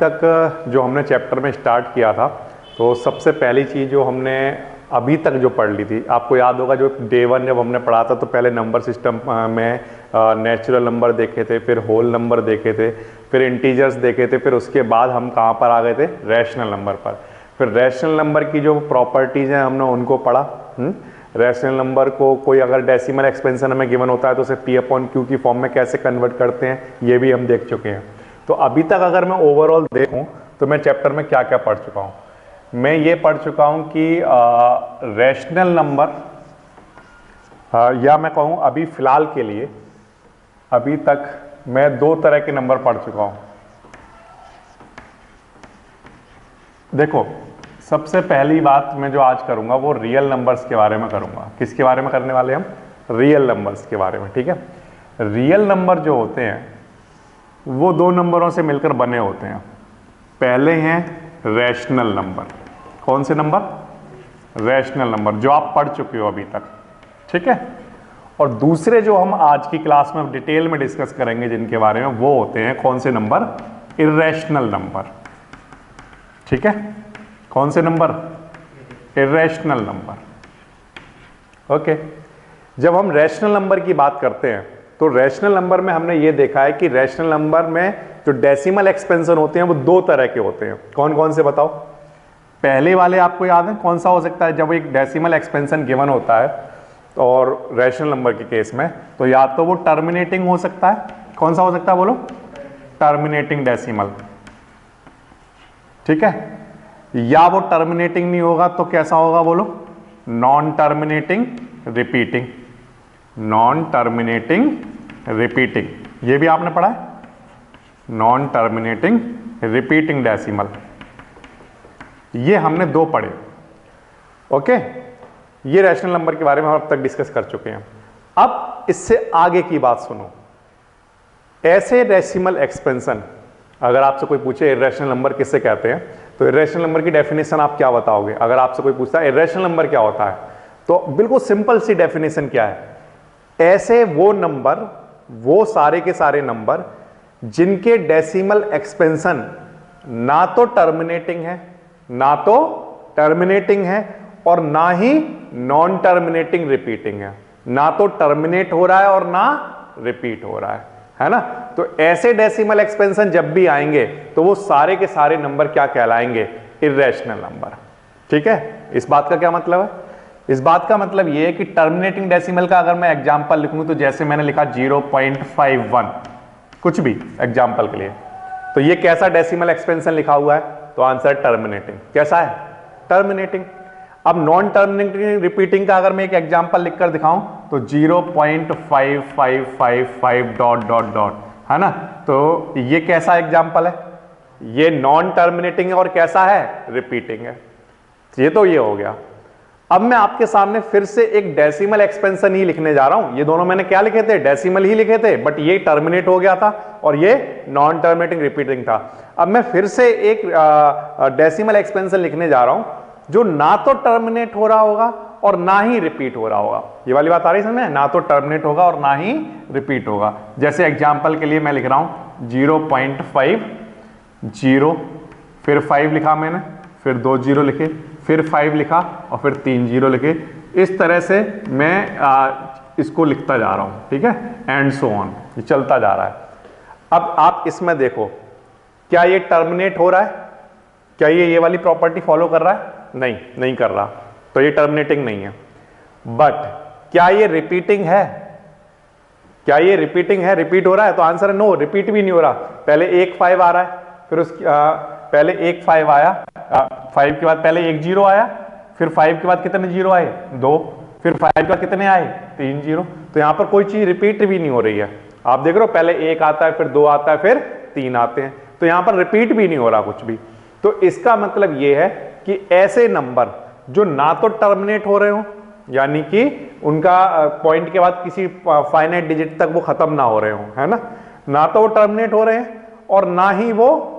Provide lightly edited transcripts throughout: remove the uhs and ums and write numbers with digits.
तक जो हमने चैप्टर में स्टार्ट किया था, तो सबसे पहली चीज़ जो हमने अभी तक जो पढ़ ली थी, आपको याद होगा जो डे 1 जब हमने पढ़ा था तो पहले नंबर सिस्टम में नेचुरल नंबर देखे थे, फिर होल नंबर देखे थे, फिर इंटीजर्स देखे थे, फिर उसके बाद हम कहाँ पर आ गए थे, रैशनल नंबर पर। फिर रैशनल नंबर की जो प्रॉपर्टीज़ हैं हमने उनको पढ़ा। रैशनल नंबर को कोई अगर डेसिमल एक्सपेंशन हमें गिवन होता है तो उसे P/Q की फॉर्म में कैसे कन्वर्ट करते हैं, ये भी हम देख चुके हैं। तो अभी तक अगर मैं ओवरऑल देखूं तो मैं चैप्टर में क्या क्या पढ़ चुका हूं। मैं ये पढ़ चुका हूं कि रैशनल नंबर, या मैं कहूं अभी फिलहाल के लिए अभी तक मैं 2 तरह के नंबर पढ़ चुका हूं। देखो, सबसे पहली बात मैं जो आज करूंगा वो रियल नंबर्स के बारे में करूंगा। किसके बारे में करने वाले हम? रियल नंबर्स के बारे में, ठीक है। रियल नंबर जो होते हैं वो 2 नंबरों से मिलकर बने होते हैं। पहले हैं रैशनल नंबर। कौन से नंबर? रैशनल नंबर, जो आप पढ़ चुके हो अभी तक, ठीक है। और दूसरे जो हम आज की क्लास में डिटेल में डिस्कस करेंगे जिनके बारे में, वो होते हैं कौन से नंबर? इर्रेशनल नंबर, ठीक है। कौन से नंबर? Irrational number. ओके, जब हम रैशनल नंबर की बात करते हैं तो रैशनल नंबर में हमने ये देखा है कि रैशनल नंबर में जो डेसिमल एक्सपेंशन होते हैं वो 2 तरह के होते हैं। कौन कौन से बताओ? पहले वाले आपको याद है कौन सा हो सकता है? जब एक डेसिमल एक्सपेंशन गिवन होता है और रैशनल नंबर के केस में, तो या तो वो टर्मिनेटिंग हो सकता है। कौन सा हो सकता है बोलो? टर्मिनेटिंग डेसिमल, ठीक है। या वो टर्मिनेटिंग नहीं होगा तो कैसा होगा बोलो? Non terminating repeating. Non terminating repeating, ये भी आपने पढ़ा है, नॉन टर्मिनेटिंग रिपीटिंग डेसिमल। ये हमने 2 पढ़े। ओके, ये रैशनल नंबर के बारे में हम अब तक डिस्कस कर चुके हैं। अब इससे आगे की बात सुनो। ऐसे डेसिमल एक्सपेंशन, अगर आपसे कोई पूछे इर्रेशनल नंबर किससे कहते हैं, तो इर्रेशनल नंबर की डेफिनेशन आप क्या बताओगे? अगर आपसे कोई पूछता है इर्रेशनल नंबर क्या होता है, तो बिल्कुल सिंपल सी डेफिनेशन क्या है? ऐसे वो नंबर, वो सारे के सारे नंबर जिनके डेसिमल एक्सपेंशन ना तो टर्मिनेटिंग है, ना तो टर्मिनेटिंग है और ना ही नॉन टर्मिनेटिंग रिपीटिंग है। ना तो टर्मिनेट हो रहा है और ना रिपीट हो रहा है ना। तो ऐसे डेसिमल एक्सपेंशन जब भी आएंगे तो वो सारे के सारे नंबर क्या कहलाएंगे? इर्रेशनल नंबर, ठीक है। इस बात का क्या मतलब है? इस बात का मतलब ये है कि टर्मिनेटिंग डेसिमल का अगर मैं एग्जांपल लिखूं तो जैसे मैंने लिखा 0.51, कुछ भी एग्जांपल के लिए, तो ये कैसा डेसिमल एक्सपेंशन लिखा हुआ है? तो आंसर टर्मिनेटिंग। कैसा है? टर्मिनेटिंग। अब नॉन टर्मिनेटिंग रिपीटिंग का अगर मैं एक एग्जांपल लिखकर दिखाऊं तो 0.5555 डॉट डॉट डॉट, है ना। तो ये कैसा एग्जांपल है? ये नॉन टर्मिनेटिंग है और कैसा है? रिपीटिंग है। ये तो ये हो गया। अब मैं आपके सामने फिर से एक डेसिमल एक्सपेंशन ही लिखने जा रहा हूं। ये दोनों मैंने क्या लिखे थे? डेसिमल ही लिखे थे, बट ये टर्मिनेट हो गया था और ये नॉन टर्मिनेटिंग रिपीटिंग था। अब मैं फिर से एक डेसिमल एक्सपेंशन लिखने जा रहा हूं जो ना तो टर्मिनेट हो रहा होगा और ना ही रिपीट हो रहा होगा। ये वाली बात आ रही है समझ में? ना तो टर्मिनेट होगा और ना ही रिपीट होगा। जैसे एग्जाम्पल के लिए मैं लिख रहा हूं 0.50, फिर 5 लिखा मैंने, फिर 2 0 लिखे, फिर 5 लिखा और फिर 3 0 लिखे। इस तरह से मैं इसको लिखता जा रहा हूं, ठीक है, एंड सो ऑन, ये चलता जा रहा है। अब आप इसमें देखो, क्या ये टर्मिनेट हो रहा है? क्या ये वाली प्रॉपर्टी फॉलो कर रहा है? नहीं कर रहा, तो ये टर्मिनेटिंग नहीं है। बट क्या ये रिपीटिंग है? क्या ये रिपीटिंग है? रिपीट हो रहा है? तो आंसर है नो, रिपीट भी नहीं हो रहा। पहले एक 5 आ रहा है, फिर उसकी पहले एक 5 आया, 5 के बाद पहले एक 0 आया, फिर 5 के बाद कितने 0 आए? 2, फिर 5 के बाद कितने आए? 3 0। तो यहां पर कोई चीज रिपीट भी नहीं हो रही है। आप देख रहे हो, पहले 1 आता है, फिर 2 आता है, फिर 3 आते हैं, तो यहां पर रिपीट भी नहीं हो रहा कुछ भी। तो इसका मतलब यह है कि ऐसे नंबर जो ना तो टर्मिनेट हो रहे हो, यानी कि उनका पॉइंट के बाद किसी फाइनाइट डिजिट तक वो खत्म ना हो रहे हो, है ना तो वो टर्मिनेट हो रहे हैं और ना ही वो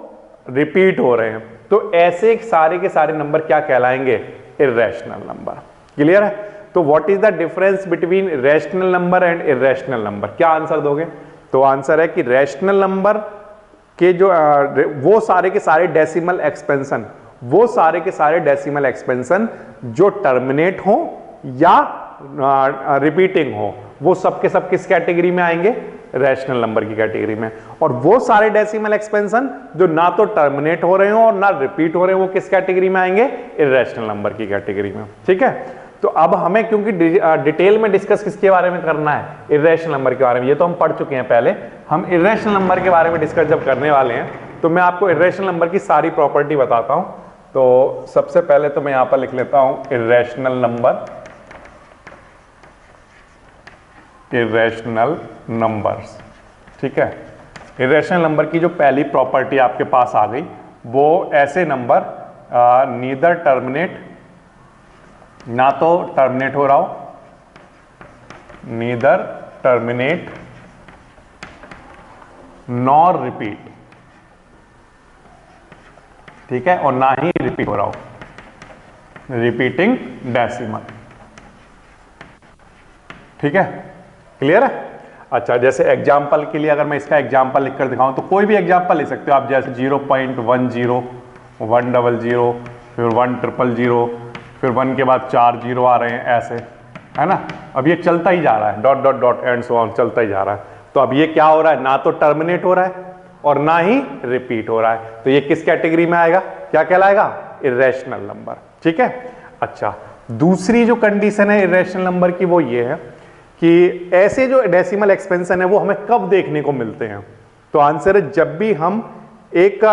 रिपीट हो रहे हैं, तो ऐसे सारे के सारे नंबर क्या कहलाएंगे? Irrational number. क्लियर है? तो what is the difference between rational number and irrational number? क्या आंसर दोगे? तो आंसर है कि रैशनल नंबर कि जो वो सारे के सारे डेसिमल एक्सपेंशन, वो सारे के सारे डेसिमल एक्सपेंशन जो टर्मिनेट हो या रिपीटिंग हो, वो सब के सब किस कैटेगरी में आएंगे? रैशनल नंबर की कैटेगरी में। और वो सारे डेसिमल एक्सपेंशन जो ना तो टर्मिनेट हो रहे हो और ना रिपीट हो रहे हो, वो किस कैटेगरी में आएंगे? इर्रेशनल नंबर की कैटेगरी में। ठीक है, तो अब हमें क्योंकि डिटेल में डिस्कस किसके बारे में करना है? इर्रेशनल नंबर के बारे में। ये तो हम पढ़ चुके हैं पहले। हम इर्रेशनल नंबर के बारे में डिस्कस जब करने वाले हैं तो मैं आपको इर्रेशनल नंबर की सारी प्रॉपर्टी बताता हूं। तो सबसे पहले तो मैं यहां पर लिख लेता हूं इर्रेशनल नंबर, इर्रेशनल नंबर्स। ठीक है, इर्रेशनल नंबर की जो पहली प्रॉपर्टी आपके पास आ गई, वो ऐसे नंबर नीदर टर्मिनेट, ना तो टर्मिनेट हो रहा हो, नीदर टर्मिनेट नॉर रिपीट। ठीक है, और ना ही रिपीट हो रहा हो, रिपीटिंग डेसिमल। ठीक है, क्लियर है? अच्छा, जैसे एग्जाम्पल के लिए अगर मैं इसका एग्जाम्पल लिखकर दिखाऊं तो कोई भी एग्जाम्पल लिख सकते हो आप, जैसे 0.10, 100, फिर 100, फिर 1 के बाद 4 0 आ रहे हैं, ऐसे, है ना। अब ये चलता ही जा रहा है, dot dot dot and so on, चलता ही जा रहा है। तो अब ये क्या हो रहा है? ना तो टर्मिनेट हो रहा है और ना ही रिपीट हो रहा है। तो ये किस कैटेगरी में आएगा? क्या कहलाएगा? Irrational number. ठीक है, अच्छा, दूसरी जो कंडीशन है इर्रेशनल नंबर की वो ये है कि ऐसे जो डेसिमल एक्सपेंशन है वो हमें कब देखने को मिलते हैं? तो आंसर है जब भी हम एक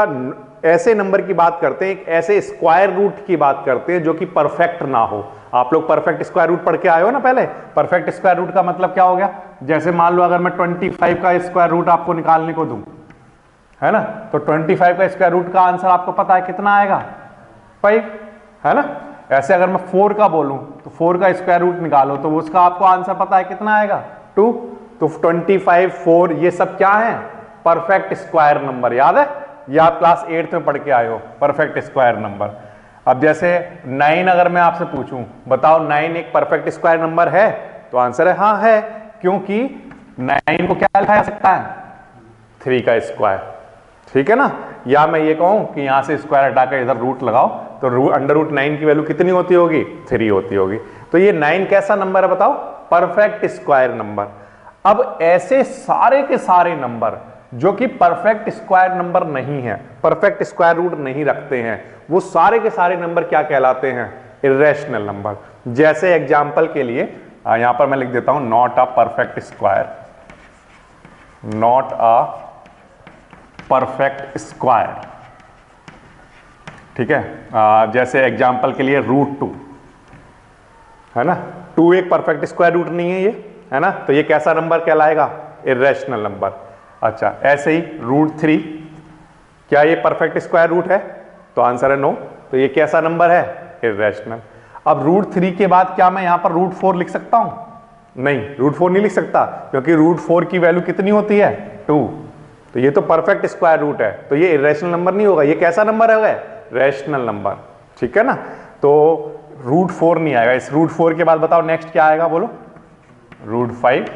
ऐसे नंबर की बात करते हैं, एक ऐसे स्क्वायर रूट की बात करते हैं जो कि परफेक्ट ना हो। आप लोग परफेक्ट स्क्वायर रूट पढ़ के आए हो ना पहले। परफेक्ट स्क्वायर रूट का मतलब क्या हो गया? जैसे मान लो अगर मैं 25 का स्क्वायर रूट आपको निकालने को दूं, है ना, तो 25 का स्क्वायर रूट का आंसर आपको पता है कितना आएगा? 5, है ना। ऐसे अगर मैं 4 का बोलूं तो 4 का स्क्वायर रूट निकालो तो उसका आपको आंसर पता है कितना आएगा? 2। तो 25, 4 ये सब क्या है? Perfect square number. याद है, ये आप क्लास 8 में पढ़ के आए हो, परफेक्ट स्क्वायर नंबर। अब जैसे 9 अगर मैं आपसे पूछूं, बताओ 9 एक परफेक्ट स्क्वायर नंबर है? तो आंसर है हाँ है, क्योंकि 9 को क्या लिखा जा सकता है? 3 का स्क्वायर। ठीक है ना। या मैं ये कहूं कि यहां से स्क्वायर हटाकर इधर रूट लगाओ तो अंडर रूट 9 की वैल्यू कितनी होती होगी? 3 होती होगी। तो ये 9 कैसा नंबर है बताओ? Perfect square number. अब ऐसे सारे के सारे नंबर जो कि परफेक्ट स्क्वायर नंबर नहीं है, परफेक्ट स्क्वायर रूट नहीं रखते हैं, वो सारे के सारे नंबर क्या कहलाते हैं? Irrational number. जैसे एग्जांपल के लिए यहां पर मैं लिख देता हूं not a perfect square, not a perfect square. ठीक है, जैसे एग्जांपल के लिए √2, है ना। 2 एक परफेक्ट स्क्वायर रूट नहीं है ये, है ना। तो ये कैसा नंबर कहलाएगा? Irrational number. अच्छा, ऐसे ही √3, क्या ये परफेक्ट स्क्वायर रूट है? तो आंसर है नो। तो ये कैसा नंबर है? इर्रेशनल। अब √3 के बाद क्या मैं यहां पर √4 लिख सकता हूं? नहीं, √4 नहीं लिख सकता, क्योंकि √4 की वैल्यू कितनी होती है? 2। तो ये तो परफेक्ट स्क्वायर रूट है, तो ये इर्रेशनल नंबर नहीं होगा। ये कैसा नंबर है? Rational number. ठीक है ना। तो √4 नहीं आएगा। इस √4 के बाद बताओ नेक्स्ट क्या आएगा? बोलो। √5,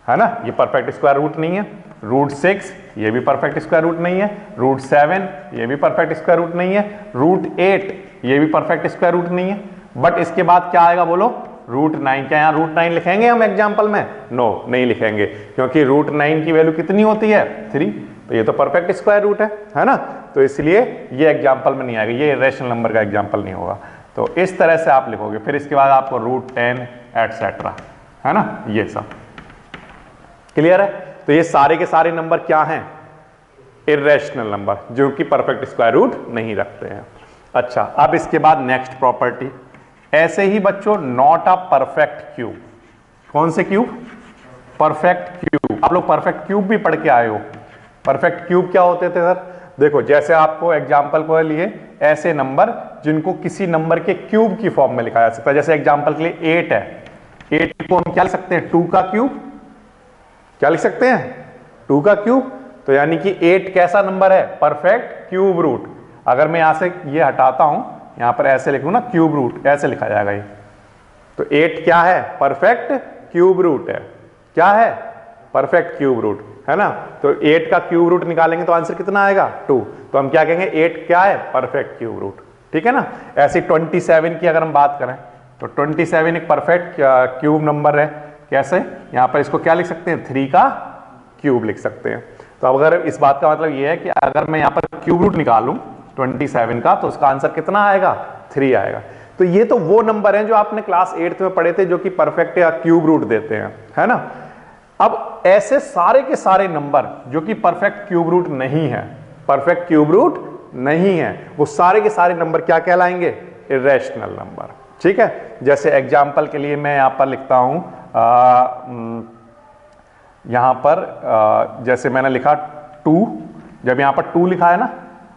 है ना, ये परफेक्ट स्क्वायर रूट नहीं है। √6 ये भी परफेक्ट स्क्वायर रूट नहीं है। √7 ये भी परफेक्ट स्क्वायर रूट नहीं है। √8 ये भी परफेक्ट स्क्वायर रूट नहीं है। बट इसके बाद क्या आएगा? बोलो। √9। क्या यहाँ √9 लिखेंगे हम एग्जाम्पल में? नो, नहीं लिखेंगे, क्योंकि √9 की वैल्यू कितनी होती है? 3। तो ये तो परफेक्ट स्क्वायर रूट है ना। तो इसलिए ये एग्जाम्पल में नहीं आएगा, ये इर्रेशनल नंबर का एग्जाम्पल नहीं होगा। तो इस तरह से आप लिखोगे। फिर इसके बाद आपको √10 एटसेट्रा, है ना, ये सब क्लियर है। तो ये सारे के सारे नंबर क्या हैं? इर्रेशनल नंबर, जो कि परफेक्ट स्क्वायर रूट नहीं रखते हैं। अच्छा, अब इसके बाद नेक्स्ट प्रॉपर्टी, ऐसे ही बच्चों नॉट अ परफेक्ट क्यूब। कौन से क्यूब? Perfect cube. आप लोग परफेक्ट क्यूब भी पढ़ के आए हो। परफेक्ट क्यूब क्या होते थे सर? देखो, जैसे आपको एग्जाम्पल के लिए ऐसे नंबर जिनको किसी नंबर के क्यूब की फॉर्म में लिखा जा सकता है। जैसे एग्जाम्पल के लिए 8 है, 8 को हम क्या लिख सकते हैं? 2 का क्यूब। क्या लिख सकते हैं? 2 का क्यूब। तो यानी कि 8 कैसा नंबर है? Perfect cube root. अगर मैं यहां से ये हटाता हूं, यहां पर ऐसे लिखूं ना, क्यूब रूट, ऐसे लिखा जाएगा ये। तो 8 क्या है? परफेक्ट क्यूब रूट है। क्या है? परफेक्ट क्यूब रूट, है ना। तो 8 का क्यूब रूट निकालेंगे तो आंसर कितना आएगा 2। तो हम क्या कहेंगे 8 क्या है परफेक्ट क्यूब रूट, ठीक है ना। ऐसे 27 की अगर हम बात करें तो 27 एक परफेक्ट क्यूब नंबर है। कैसे, यहां पर इसको क्या लिख सकते हैं 3 का क्यूब लिख सकते हैं। तो अब अगर इस बात का मतलब ये है कि अगर मैं यहां पर क्यूब रूट निकालूं 27 का तो उसका आंसर कितना आएगा 3 आएगा। तो ये तो वो नंबर हैं जो आपने क्लास 8th में पढ़े थे जो कि परफेक्ट या क्यूब रूट देते हैं, है ना। अब ऐसे सारे के सारे नंबर जो कि परफेक्ट क्यूब रूट नहीं है, परफेक्ट क्यूब रूट नहीं है, वो सारे के सारे नंबर क्या कहलाएंगे इरेशनल नंबर, ठीक है। जैसे एग्जाम्पल के लिए मैं यहां पर लिखता हूं यहां पर जैसे मैंने लिखा 2, जब यहां पर 2 लिखा है ना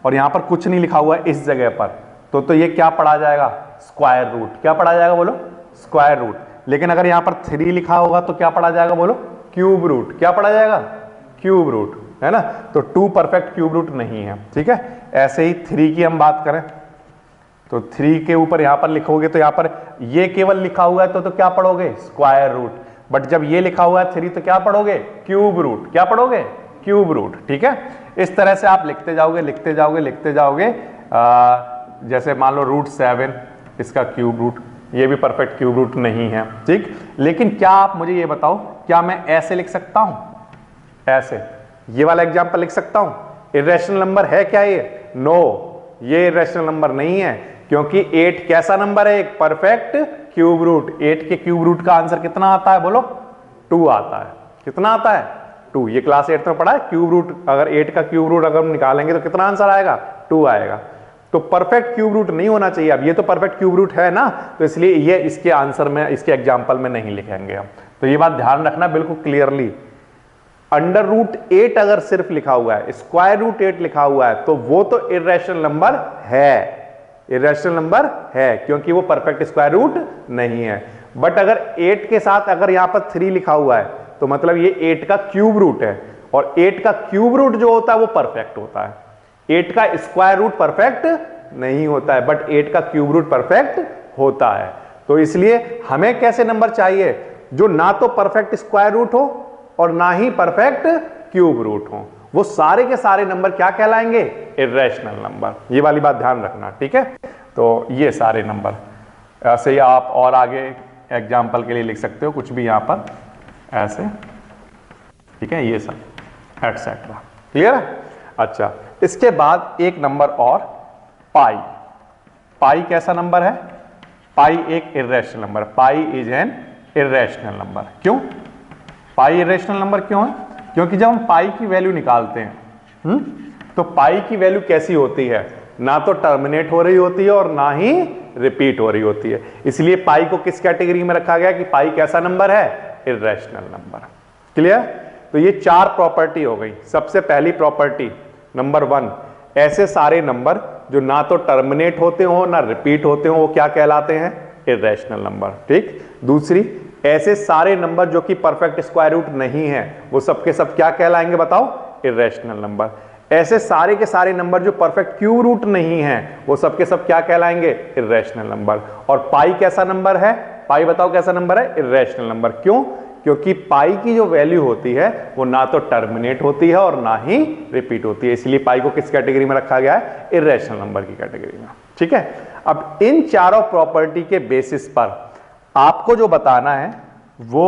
और यहां पर कुछ नहीं लिखा हुआ है इस जगह पर, तो ये क्या पढ़ा जाएगा स्क्वायर रूट। क्या पढ़ा जाएगा बोलो स्क्वायर रूट। लेकिन अगर यहां पर 3 लिखा होगा तो क्या पढ़ा जाएगा बोलो क्यूब रूट। क्या पढ़ा जाएगा क्यूब रूट, है ना। तो 2 परफेक्ट क्यूब रूट नहीं है, ठीक है। ऐसे ही 3 की हम बात करें तो 3 के ऊपर यहां पर लिखोगे तो यहां पर ये केवल लिखा हुआ है तो क्या पढ़ोगे स्क्वायर रूट। बट जब ये लिखा हुआ है 3 तो क्या पढ़ोगे क्यूब रूट। क्या पढ़ोगे क्यूब रूट, ठीक है। इस तरह से आप लिखते जाओगे लिखते जाओगे लिखते जाओगे। जैसे मान लो √7 इसका क्यूब रूट, ये भी परफेक्ट क्यूब रूट नहीं है, ठीक। लेकिन क्या आप मुझे ये बताओ क्या मैं ऐसे लिख सकता हूं, ऐसे ये वाला एग्जांपल लिख सकता हूं। इरेशनल नंबर है क्या ये? नो, ये इरेशनल नंबर नहीं है क्योंकि 8 कैसा नंबर है एक परफेक्ट क्यूब रूट। 8 के क्यूब रूट का आंसर कितना आता है बोलो 2 आता है। कितना आता है 2। ये क्लास 8 में पढ़ा है क्यूब रूट। अगर 8 का क्यूब रूट अगर हम निकालेंगे तो कितना आंसर आएगा 2 आएगा। तो परफेक्ट क्यूब रूट नहीं होना चाहिए। अब ये तो परफेक्ट क्यूब रूट है ना, तो इसलिए ये इसके आंसर में इसके एग्जाम्पल में नहीं लिखेंगे हम। तो ये बात ध्यान रखना बिल्कुल क्लियरली। √8 अगर सिर्फ लिखा हुआ है, स्क्वायर रूट 8 लिखा हुआ है तो वो तो इरेशनल नंबर है, इरेशनल नंबर है क्योंकि वो परफेक्ट स्क्वायर रूट नहीं है। बट अगर 8 के साथ अगर यहां पर 3 लिखा हुआ है तो मतलब ये 8 का क्यूब रूट है और 8 का क्यूब रूट जो होता है वो परफेक्ट होता है। 8 का स्क्वायर रूट परफेक्ट नहीं होता है बट 8 का क्यूब रूट परफेक्ट होता है। तो इसलिए हमें कैसे नंबर चाहिए जो ना तो परफेक्ट स्क्वायर रूट हो और ना ही परफेक्ट क्यूब रूट हो। वो सारे के सारे नंबर क्या कहलाएंगे इरेशनल नंबर। ये वाली बात ध्यान रखना, ठीक है। तो ये सारे नंबर ऐसे ही आप और आगे एग्जाम्पल के लिए लिख सकते हो कुछ भी यहां पर ऐसे, ठीक है। ये सब एटसेट्रा, क्लियर है। अच्छा, इसके बाद एक नंबर और पाई। पाई कैसा नंबर है? पाई एक irrational number. Pi is an irrational number. क्यों पाई इरेशनल नंबर क्यों है? क्योंकि जब हम पाई की वैल्यू निकालते हैं तो पाई की वैल्यू कैसी होती है, ना तो टर्मिनेट हो रही होती है और ना ही रिपीट हो रही होती है। इसलिए पाई को किस कैटेगरी में रखा गया कि पाई कैसा नंबर है इरेशनल नंबर। क्लियर। तो ये 4 प्रॉपर्टी हो गई। सबसे पहली प्रॉपर्टी नंबर 1, ऐसे सारे नंबर जो ना तो टर्मिनेट होते हो ना रिपीट होते हो वो क्या कहलाते हैं इरेशनल नंबर, ठीक। दूसरी, ऐसे सारे नंबर जो कि परफेक्ट स्क्वायर रूट नहीं है वो सबके सब क्या कहलाएंगे बताओ इरेशनल नंबर। ऐसे सारे के सारे नंबर जो परफेक्ट क्यूब रूट नहीं है वो सबके सब क्या कहलाएंगे इरेशनल नंबर। और पाई कैसा नंबर है? पाई बताओ कैसा नंबर है इरेशनल नंबर। क्यों? क्योंकि पाई की जो वैल्यू होती है वो ना तो टर्मिनेट होती है और ना ही रिपीट होती है। इसलिए पाई को किस कैटेगरी में रखा गया है इरेशनल नंबर की कैटेगरी में, ठीक है। अब इन चारों प्रॉपर्टी के बेसिस पर आपको जो बताना है वो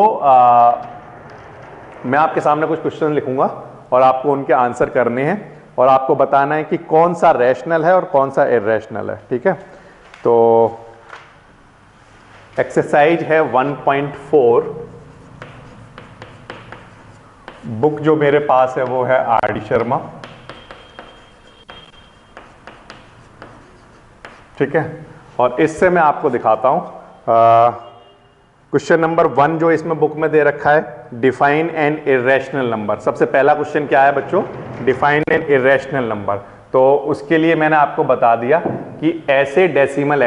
मैं आपके सामने कुछ क्वेश्चन लिखूंगा और आपको उनके आंसर करने हैं और आपको बताना है कि कौन सा रैशनल है और कौन सा इरेशनल है, ठीक है। तो एक्सरसाइज है 1.4। बुक जो मेरे पास है वो है आर डी शर्मा, ठीक है। और इससे मैं आपको दिखाता हूं क्वेश्चन नंबर 1 जो इसमें बुक में दे रखा है, डिफाइन एन इरेशनल नंबर। सबसे पहला क्वेश्चन क्या है बच्चों? Define an irrational number. तो उसके लिए मैंने आपको बता दिया कि ऐसे डेसिमल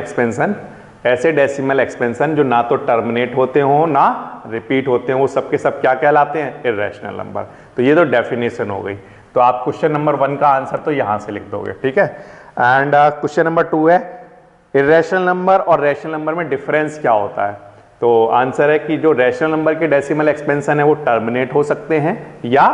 एक्सपेंशन जो ना तो टर्मिनेट होते हो ना रिपीट होते हो वो सबके सब क्या कहलाते हैं इरेशनल नंबर। तो ये तो डेफिनेशन हो गई। तो आप क्वेश्चन नंबर 1 का आंसर तो यहां से लिख दोगे, ठीक है। एंड क्वेश्चन नंबर 2 है इरेशनल नंबर और रैशनल नंबर में डिफरेंस क्या होता है। तो आंसर है कि जो रैशनल नंबर के डेसिमल एक्सपेंशन है वो टर्मिनेट हो सकते हैं या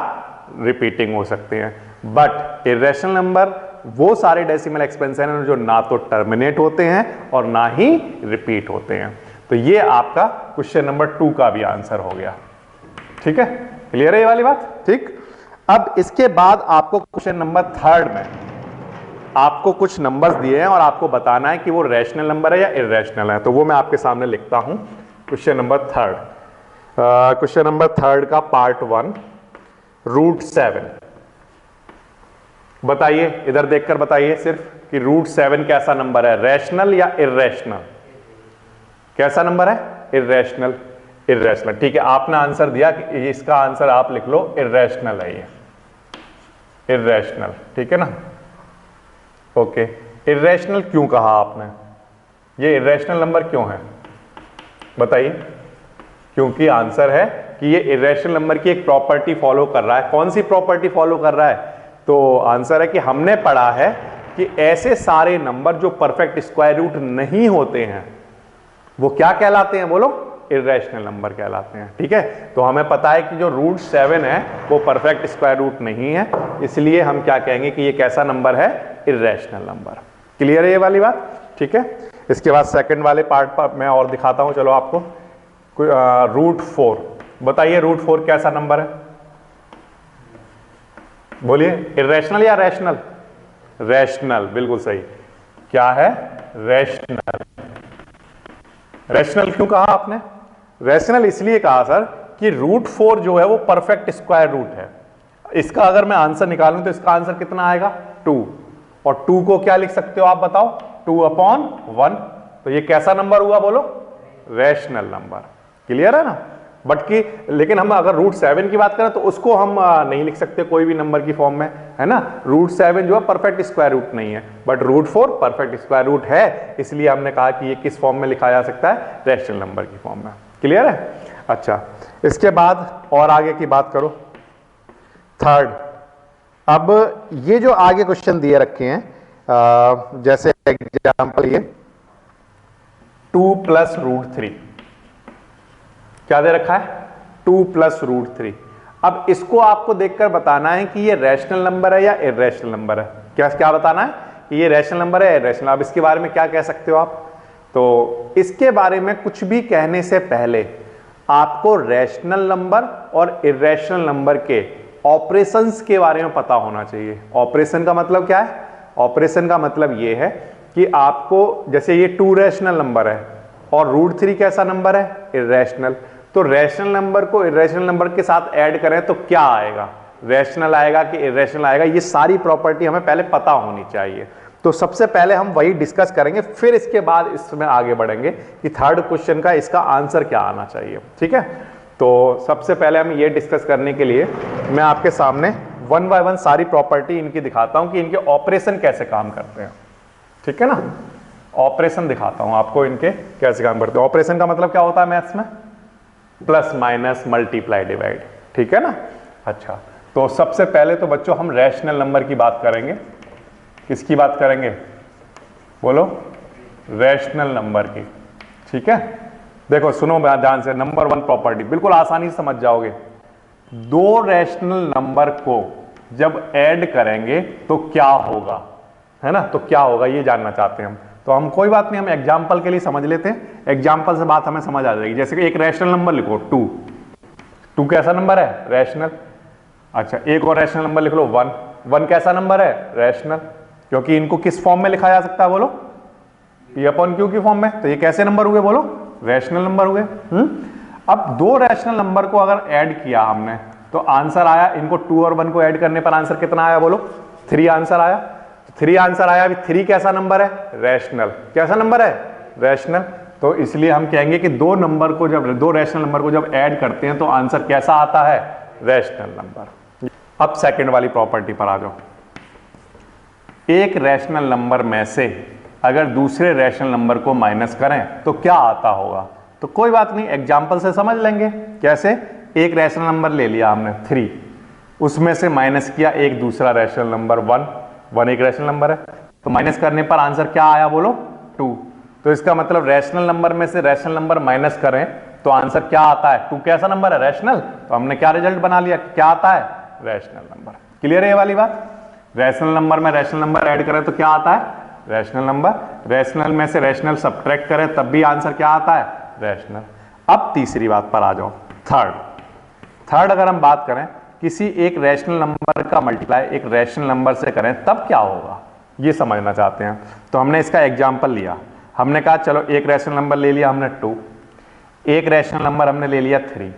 रिपीटिंग हो सकते हैं। बट इरेशनल नंबर वो सारे डेसिमल एक्सपेंशन हैं जो ना तो टर्मिनेट होते हैं और ना ही रिपीट होते हैं। तो ये आपका क्वेश्चन नंबर 2 का भी आंसर हो गया। ठीक है, क्लियर है ये वाली बात? ठीक, अब इसके बाद आपको क्वेश्चन नंबर 3 में आपको कुछ नंबर्स दिए हैं और आपको बताना है कि वो रैशनल नंबर है या इरेशनल है। तो वो मैं आपके सामने लिखता हूं। क्वेश्चन नंबर 3, क्वेश्चन नंबर 3 का पार्ट 1, √7। बताइए, इधर देखकर बताइए सिर्फ कि √7 कैसा नंबर है, रैशनल या इरेशनल? कैसा नंबर है? इरेशनल। इरेशनल, ठीक है, आपने आंसर दिया कि इसका आंसर आप लिख लो इरेशनल है, ये इरेशनल, ठीक है ना? ओके, इरेशनल क्यों कहा आपने? ये इरेशनल नंबर क्यों है बताइए? क्योंकि आंसर है कि ये इरेशनल नंबर की एक प्रॉपर्टी फॉलो कर रहा है। कौन सी प्रॉपर्टी फॉलो कर रहा है? तो आंसर है कि हमने पढ़ा है कि ऐसे सारे नंबर जो परफेक्ट स्क्वायर रूट नहीं होते हैं वो क्या कहलाते हैं बोलो? इरेशनल नंबर कहलाते हैं। ठीक है, तो हमें पता है कि जो √7 है वो परफेक्ट स्क्वायर रूट नहीं है, इसलिए हम क्या कहेंगे कि ये कैसा नंबर है? Irrational number. क्लियर है ये वाली बात? ठीक है, इसके बाद सेकंड वाले पार्ट पर मैं और दिखाता हूं, चलो आपको। √4 बताइए, √4 कैसा नंबर है? बोलिए, इरेशनल या रैशनल? रैशनल, बिल्कुल सही। क्या है? रैशनल। रैशनल क्यों कहा आपने? रैशनल इसलिए कहा सर कि √4 जो है वो परफेक्ट स्क्वायर रूट है। इसका अगर मैं आंसर निकालूं तो इसका आंसर कितना आएगा? 2। और 2 को क्या लिख सकते हो आप बताओ? 2/1। तो ये कैसा नंबर हुआ बोलो? Rational number. क्लियर है ना? बट कि लेकिन हम अगर √7 की बात करें तो उसको हम नहीं लिख सकते कोई भी नंबर की फॉर्म में, है ना? √7 जो है परफेक्ट स्क्वायर रूट नहीं है, बट √4 परफेक्ट स्क्वायर रूट है, इसलिए हमने कहा कि ये किस फॉर्म में लिखा जा सकता है? रैशनल नंबर की फॉर्म में। क्लियर है? अच्छा, इसके बाद और आगे की बात करो। 3, अब ये जो आगे क्वेश्चन दिए रखे हैं, जैसे एग्जाम्पल ये 2 + √3 क्या दे रखा है? 2 + √3। अब इसको आपको देखकर बताना है कि ये रैशनल नंबर है या इरेशनल नंबर है। क्या क्या बताना है कि ये रैशनल नंबर है या इरेशनल? अब इसके बारे में क्या कह सकते हो आप? तो इसके बारे में कुछ भी कहने से पहले आपको रैशनल नंबर और इरेशनल नंबर के ऑपरेशंस के बारे में पता होना चाहिए। ऑपरेशन का मतलब क्या है? ऑपरेशन का मतलब ये है कि आपको, जैसे ये 2 रैशनल नंबर है और √3 कैसा नंबर है? इरेशनल। तो रैशनल नंबर को इरेशनल नंबर के साथ ऐड करें तो क्या आएगा? रैशनल आएगा कि इरेशनल आएगा? ये सारी प्रॉपर्टी हमें पहले पता होनी चाहिए। तो सबसे पहले हम वही डिस्कस करेंगे, फिर इसके बाद इसमें आगे बढ़ेंगे कि 3rd क्वेश्चन का इसका आंसर क्या आना चाहिए। ठीक है, तो सबसे पहले हम ये डिस्कस करने के लिए मैं आपके सामने 1 बाय 1 सारी प्रॉपर्टी इनकी दिखाता हूं कि इनके ऑपरेशन कैसे काम करते हैं। ठीक है ना? ऑपरेशन दिखाता हूं आपको इनके कैसे काम करते हैं। ऑपरेशन का मतलब क्या होता है मैथ्स में? Plus, minus, multiply, divide. ठीक है ना? अच्छा, तो सबसे पहले तो बच्चों हम रैशनल नंबर की बात करेंगे। किसकी बात करेंगे बोलो? रैशनल नंबर की। ठीक है, देखो सुनो ध्यान से। नंबर 1 प्रॉपर्टी बिल्कुल आसानी से समझ जाओगे। 2 रैशनल नंबर को जब ऐड करेंगे तो क्या होगा, है ना? तो क्या होगा ये जानना चाहते हैं हम। तो हम कोई बात नहीं, हम एग्जाम्पल के लिए समझ लेते हैं। एग्जाम्पल से बात हमें समझ आ जाएगी। जैसे कि एक रैशनल नंबर लिखो 2 कैसा नंबर है? रैशनल। अच्छा, एक और रैशनल नंबर लिख लो 1 कैसा नंबर है? रैशनल। क्योंकि इनको किस फॉर्म में लिखा जा सकता है बोलो? P/Q की फॉर्म में। तो ये कैसे नंबर हुए बोलो? रैशनल नंबर हुए। अब 2 रैशनल नंबर को अगर ऐड किया हमने तो आंसर आया, इनको 2 और 1 को ऐड करने पर आंसर कितना आया बोलो? 3 आंसर आया। 3 आंसर आया। अभी 3 कैसा नंबर है? रैशनल। कैसा नंबर है? रैशनल। तो इसलिए हम कहेंगे कि 2 रैशनल नंबर को जब ऐड करते हैं तो आंसर कैसा आता है? Rational number. अब सेकंड वाली प्रॉपर्टी पर आ जाओ। एक रैशनल नंबर में से अगर दूसरे रैशनल नंबर को माइनस करें तो क्या आता होगा? तो कोई बात नहीं, एग्जाम्पल से समझ लेंगे। कैसे? एक रैशनल नंबर ले लिया हमने 3, उसमें से माइनस किया एक दूसरा रैशनल नंबर 1 एक रैशनल नंबर है, तो माइनस करने पर आंसर क्या आया बोलो? 2। तो इसका मतलब रैशनल नंबर में से रैशनल नंबर माइनस करें तो आंसर क्या आता है? 2 कैसा नंबर है? रैशनल। तो हमने क्या रिजल्ट बना लिया? क्या आता है? Rational number. क्लियर है ये वाली बात? रैशनल नंबर में रैशनल नंबर ऐड करें तो क्या आता है? Rational number. रैशनल में से रैशनल सब्ट्रैक्ट करें तब भी आंसर क्या आता है? रैशनल। अब तीसरी बात पर आ जाओ, थर्ड अगर हम बात करें किसी एक रैशनल नंबर का मल्टीप्लाई एक रैशनल नंबर से करें तब क्या होगा, ये समझना चाहते हैं। तो हमने इसका एग्जाम्पल लिया, हमने कहा चलो एक रैशनल नंबर ले लिया हमने 2, एक रैशनल नंबर हमने ले लिया 3।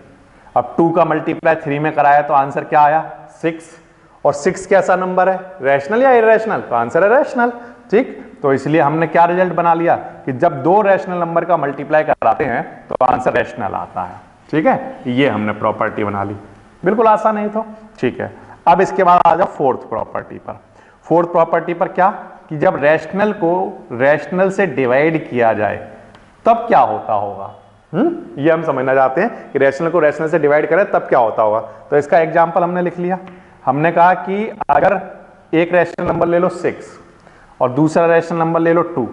अब 2 का मल्टीप्लाई 3 में कराया तो आंसर क्या आया? 6। और 6 कैसा नंबर है? रैशनल या इरेशनल? तो आंसर है रैशनल। ठीक, तो इसलिए हमने क्या रिजल्ट बना लिया कि जब दो रैशनल नंबर का मल्टीप्लाई कराते हैं तो आंसर रैशनल आता है। ठीक है, ये हमने प्रॉपर्टी बना ली। बिल्कुल आसान है तो। ठीक है, अब इसके बाद आ जाओ फोर्थ प्रॉपर्टी पर। फोर्थ प्रॉपर्टी पर क्या कि जब रैशनल को रैशनल से डिवाइड किया जाए तब क्या होता होगा। ये हम समझना चाहते हैं कि रैशनल को रैशनल से डिवाइड करें तब क्या होता होगा। तो इसका एग्जांपल हमने लिख लिया। हमने कहा कि अगर एक रैशनल नंबर ले लो 6 और दूसरा रैशनल नंबर ले लो 2,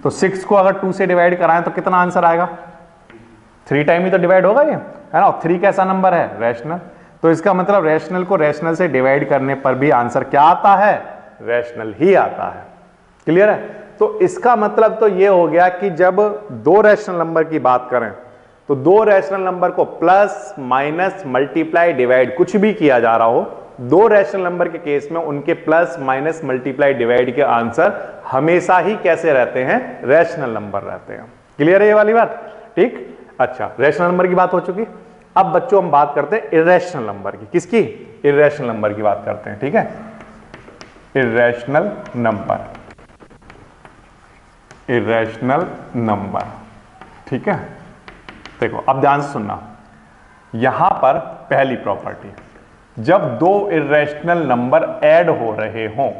तो 6 को अगर 2 से डिवाइड कराएं तो कितना आंसर आएगा? 3 टाइम ही तो डिवाइड होगा ये, है ना। 3 कैसा नंबर है? रैशनल। तो इसका मतलब रैशनल को रैशनल से डिवाइड करने पर भी आंसर क्या आता है? रैशनल ही आता है। क्लियर है? तो इसका मतलब तो ये हो गया कि जब दो रैशनल नंबर की बात करें तो दो रैशनल नंबर को प्लस माइनस मल्टीप्लाई डिवाइड कुछ भी किया जा रहा हो, दो रैशनल नंबर के केस में उनके प्लस माइनस मल्टीप्लाई डिवाइड के आंसर हमेशा ही कैसे रहते हैं? रैशनल नंबर रहते हैं। क्लियर है ये वाली बात? ठीक, अच्छा, रैशनल नंबर की बात हो चुकी। अब बच्चों हम बात करते हैं इरेशनल नंबर की। किसकी? इरेशनल नंबर की बात करते हैं। ठीक है, इरेशनल नंबर, इरेशनल नंबर। ठीक है, देखो अब ध्यान से सुनना। यहां पर पहली प्रॉपर्टी, जब दो इरेशनल नंबर ऐड हो रहे हों,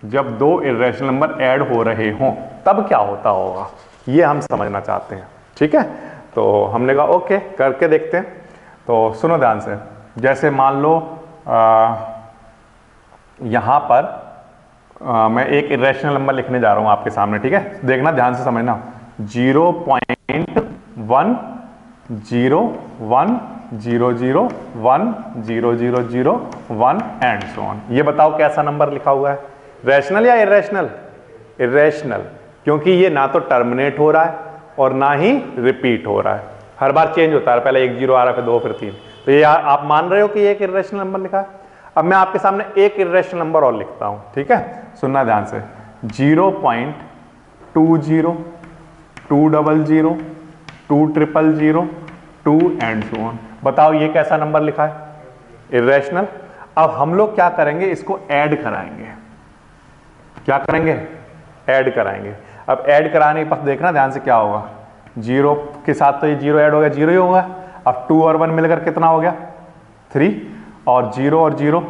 जब दो इरेशनल नंबर ऐड हो रहे हों तब क्या होता होगा, ये हम समझना चाहते हैं। ठीक है, तो हमने कहा ओके करके देखते हैं। तो सुनो ध्यान से, जैसे मान लो यहां पर मैं एक इरेशनल नंबर लिखने जा रहा हूं आपके सामने। ठीक है, देखना ध्यान से समझना। 0.110010001 एंड सो ऑन। ये बताओ कैसा नंबर लिखा हुआ है? रैशनल या इरेशनल? इरेशनल, क्योंकि ये ना तो टर्मिनेट हो रहा है और ना ही रिपीट हो रहा है, हर बार चेंज होता है। पहले 1 0 आ रहा है, फिर 2, फिर 3। तो ये आप मान रहे हो कि ये एक इरेशनल नंबर लिखा है। अब मैं आपके सामने एक इरेशनल नंबर और लिखता हूं। ठीक है, सुनना ध्यान से। 0.20 200 200 2 एंड सो ऑन। बताओ ये कैसा नंबर लिखा है? इरेशनल। अब हम लोग क्या करेंगे, इसको ऐड कराएंगे। क्या करेंगे? ऐड कराएंगे। अब ऐड कराने के पास देखना ध्यान से क्या होगा। 0 के साथ तो ये 0 ऐड हो गया, 0 ही होगा। अब 2 और 1 मिलकर कितना हो गया? 3। और 0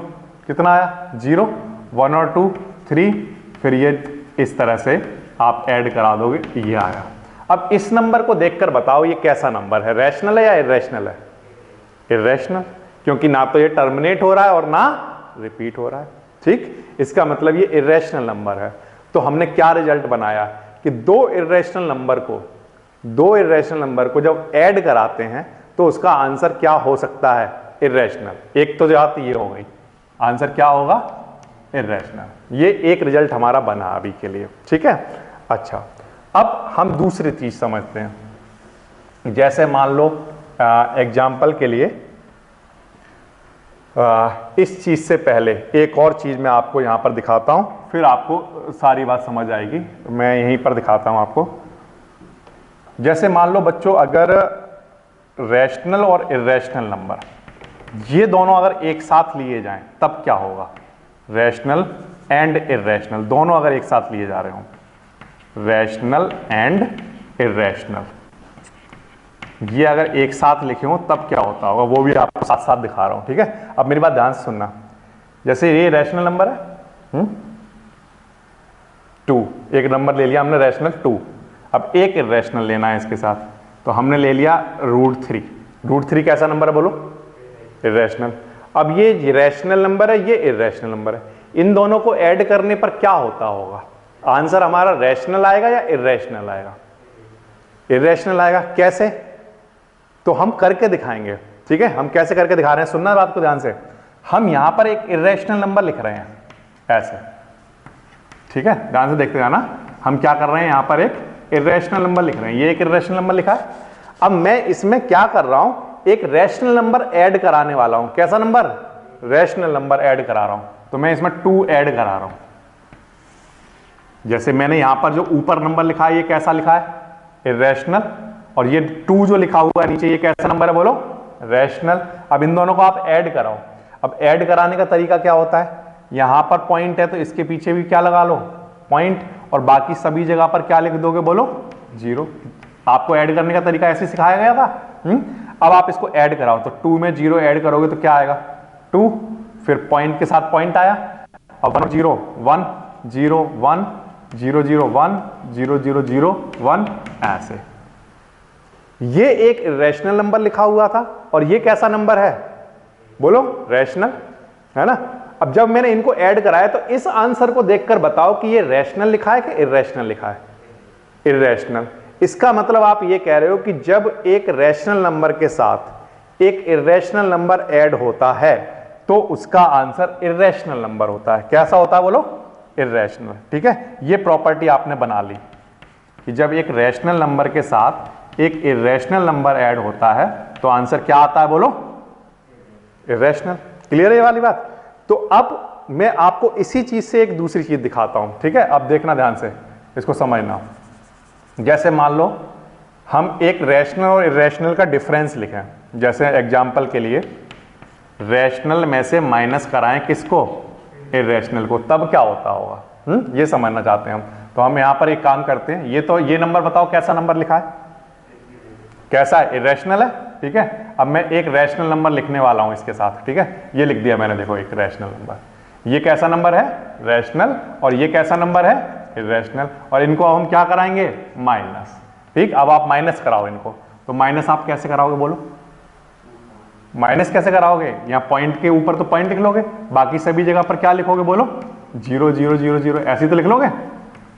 कितना आया? 0। 1 और 2 3। फिर ये इस तरह से आप ऐड करा दोगे, ये आया। अब इस नंबर को देखकर बताओ ये कैसा नंबर है? रैशनल है या इरेशनल है? इरेशनल, क्योंकि ना तो ये टर्मिनेट हो रहा है और ना रिपीट हो रहा है। ठीक, इसका मतलब ये इरेशनल नंबर है। तो हमने क्या रिजल्ट बनाया कि दो इरेशनल नंबर को जब ऐड कराते हैं तो उसका आंसर क्या हो सकता है? इरेशनल। एक तो बात ये हो गई, आंसर क्या होगा? इरेशनल। ये एक रिजल्ट हमारा बना अभी के लिए। ठीक है, अच्छा, अब हम दूसरी चीज समझते हैं। जैसे मान लो एग्जाम्पल के लिए इस चीज से पहले एक और चीज मैं आपको यहां पर दिखाता हूं, फिर आपको सारी बात समझ आएगी। मैं यहीं पर दिखाता हूं आपको। जैसे मान लो बच्चों, अगर रैशनल और इरेशनल नंबर ये दोनों अगर एक साथ लिए जाएं तब क्या होगा? रैशनल एंड इरेशनल दोनों अगर एक साथ लिए जा रहे हो, रैशनल एंड इरेशनल, ये अगर एक साथ लिखे हो तब क्या होता होगा, वो भी आपको साथ साथ दिखा रहा हूं। ठीक है, अब मेरी बात ध्यान से सुनना। जैसे ये रैशनल नंबर है 2, एक नंबर ले लिया हमने रैशनल 2। अब एक इरेशनल लेना है इसके साथ, तो हमने ले लिया √3। √3 कैसा नंबर है बोलो? इरेशनल। अब ये रैशनल नंबर है, ये इरेशनल नंबर है। इन दोनों को ऐड करने पर क्या होता होगा? आंसर हमारा रैशनल आएगा या इरेशनल आएगा? इरेशनल आएगा। कैसे? तो हम करके दिखाएंगे। ठीक है, हम कैसे करके दिखा रहे हैं, सुनना बात को ध्यान से। हम यहां पर एक इरेशनल नंबर लिख रहे हैं ऐसे, ठीक है, ध्यान से देखते जाना। हम क्या कर रहे हैं, यहां पर एक इरेशनल नंबर लिख रहे हैं, ये एक इरेशनल नंबर लिखा है। अब मैं इसमें क्या कर रहा हूं, एक रैशनल नंबर ऐड कराने वाला हूं। कैसा नंबर, रैशनल नंबर ऐड करा रहा हूं। तो मैं इसमें 2 ऐड करा रहा हूं। जैसे मैंने यहां पर जो ऊपर नंबर लिखा है ये कैसा लिखा है, इरेशनल, और ये 2 जो लिखा हुआ है नीचे ये कैसा नंबर है बोलो, रैशनल। अब इन दोनों को आप ऐड कराओ। अब ऐड कराने का तरीका क्या होता है, यहां पर पॉइंट है तो इसके पीछे भी क्या लगा लो, पॉइंट, और बाकी सभी जगह पर क्या लिख दोगे बोलो, 0। आपको ऐड करने का तरीका ऐसे सिखाया गया था। अब आप इसको ऐड कराओ, तो 2 में 0 ऐड करोगे तो क्या आएगा, 2, फिर पॉइंट के साथ पॉइंट आया, अब 1 0 1 0 1 0 0 1 0 0 0 1, ऐसे। ये एक रैशनल नंबर लिखा हुआ था, और ये कैसा नंबर है बोलो, रैशनल, है ना। अब जब मैंने इनको ऐड कराया तो इस आंसर को देखकर बताओ कि ये रैशनल लिखा है कि इरेशनल लिखा है, इरेशनल। इसका मतलब आप ये कह रहे हो कि जब एक रैशनल नंबर के साथ एक इरेशनल नंबर ऐड होता है तो उसका आंसर इरेशनल नंबर होता है। कैसा होता है बोलो, इरेशनल। ठीक है, ये प्रॉपर्टी आपने बना ली कि जब एक रैशनल नंबर के साथ एक इरेशनल नंबर ऐड होता है तो आंसर क्या आता है बोलो, इरेशनल। क्लियर है ये वाली बात। तो अब मैं आपको इसी चीज से एक दूसरी चीज दिखाता हूं, ठीक है। अब देखना ध्यान से, इसको समझना। जैसे मान लो हम एक रैशनल और इरेशनल का डिफरेंस लिखें, जैसे एग्जांपल के लिए रैशनल में से माइनस कराएं किसको, इरेशनल को, तब क्या होता होगा, ये समझना चाहते हैं हम। तो हम यहां पर एक काम करते हैं, ये नंबर बताओ कैसा नंबर लिखा है, कैसा है, इरेशनल है, ठीक है। अब मैं एक रैशनल नंबर लिखने वाला हूं इसके साथ, ठीक है, ये लिख दिया मैंने, देखो एक रैशनल नंबर। ये कैसा नंबर है, रैशनल, और ये कैसा नंबर है, इरेशनल, और इनको हम क्या कराएंगे, माइनस। ठीक, अब आप माइनस कराओ इनको, तो माइनस आप कैसे कराओगे बोलो, माइनस कैसे कराओगे, यहां पॉइंट के ऊपर तो पॉइंट लिख लोगे, बाकी सभी जगह पर क्या लिखोगे बोलो, 0 0 0 0, ऐसे तो लिख लोगे,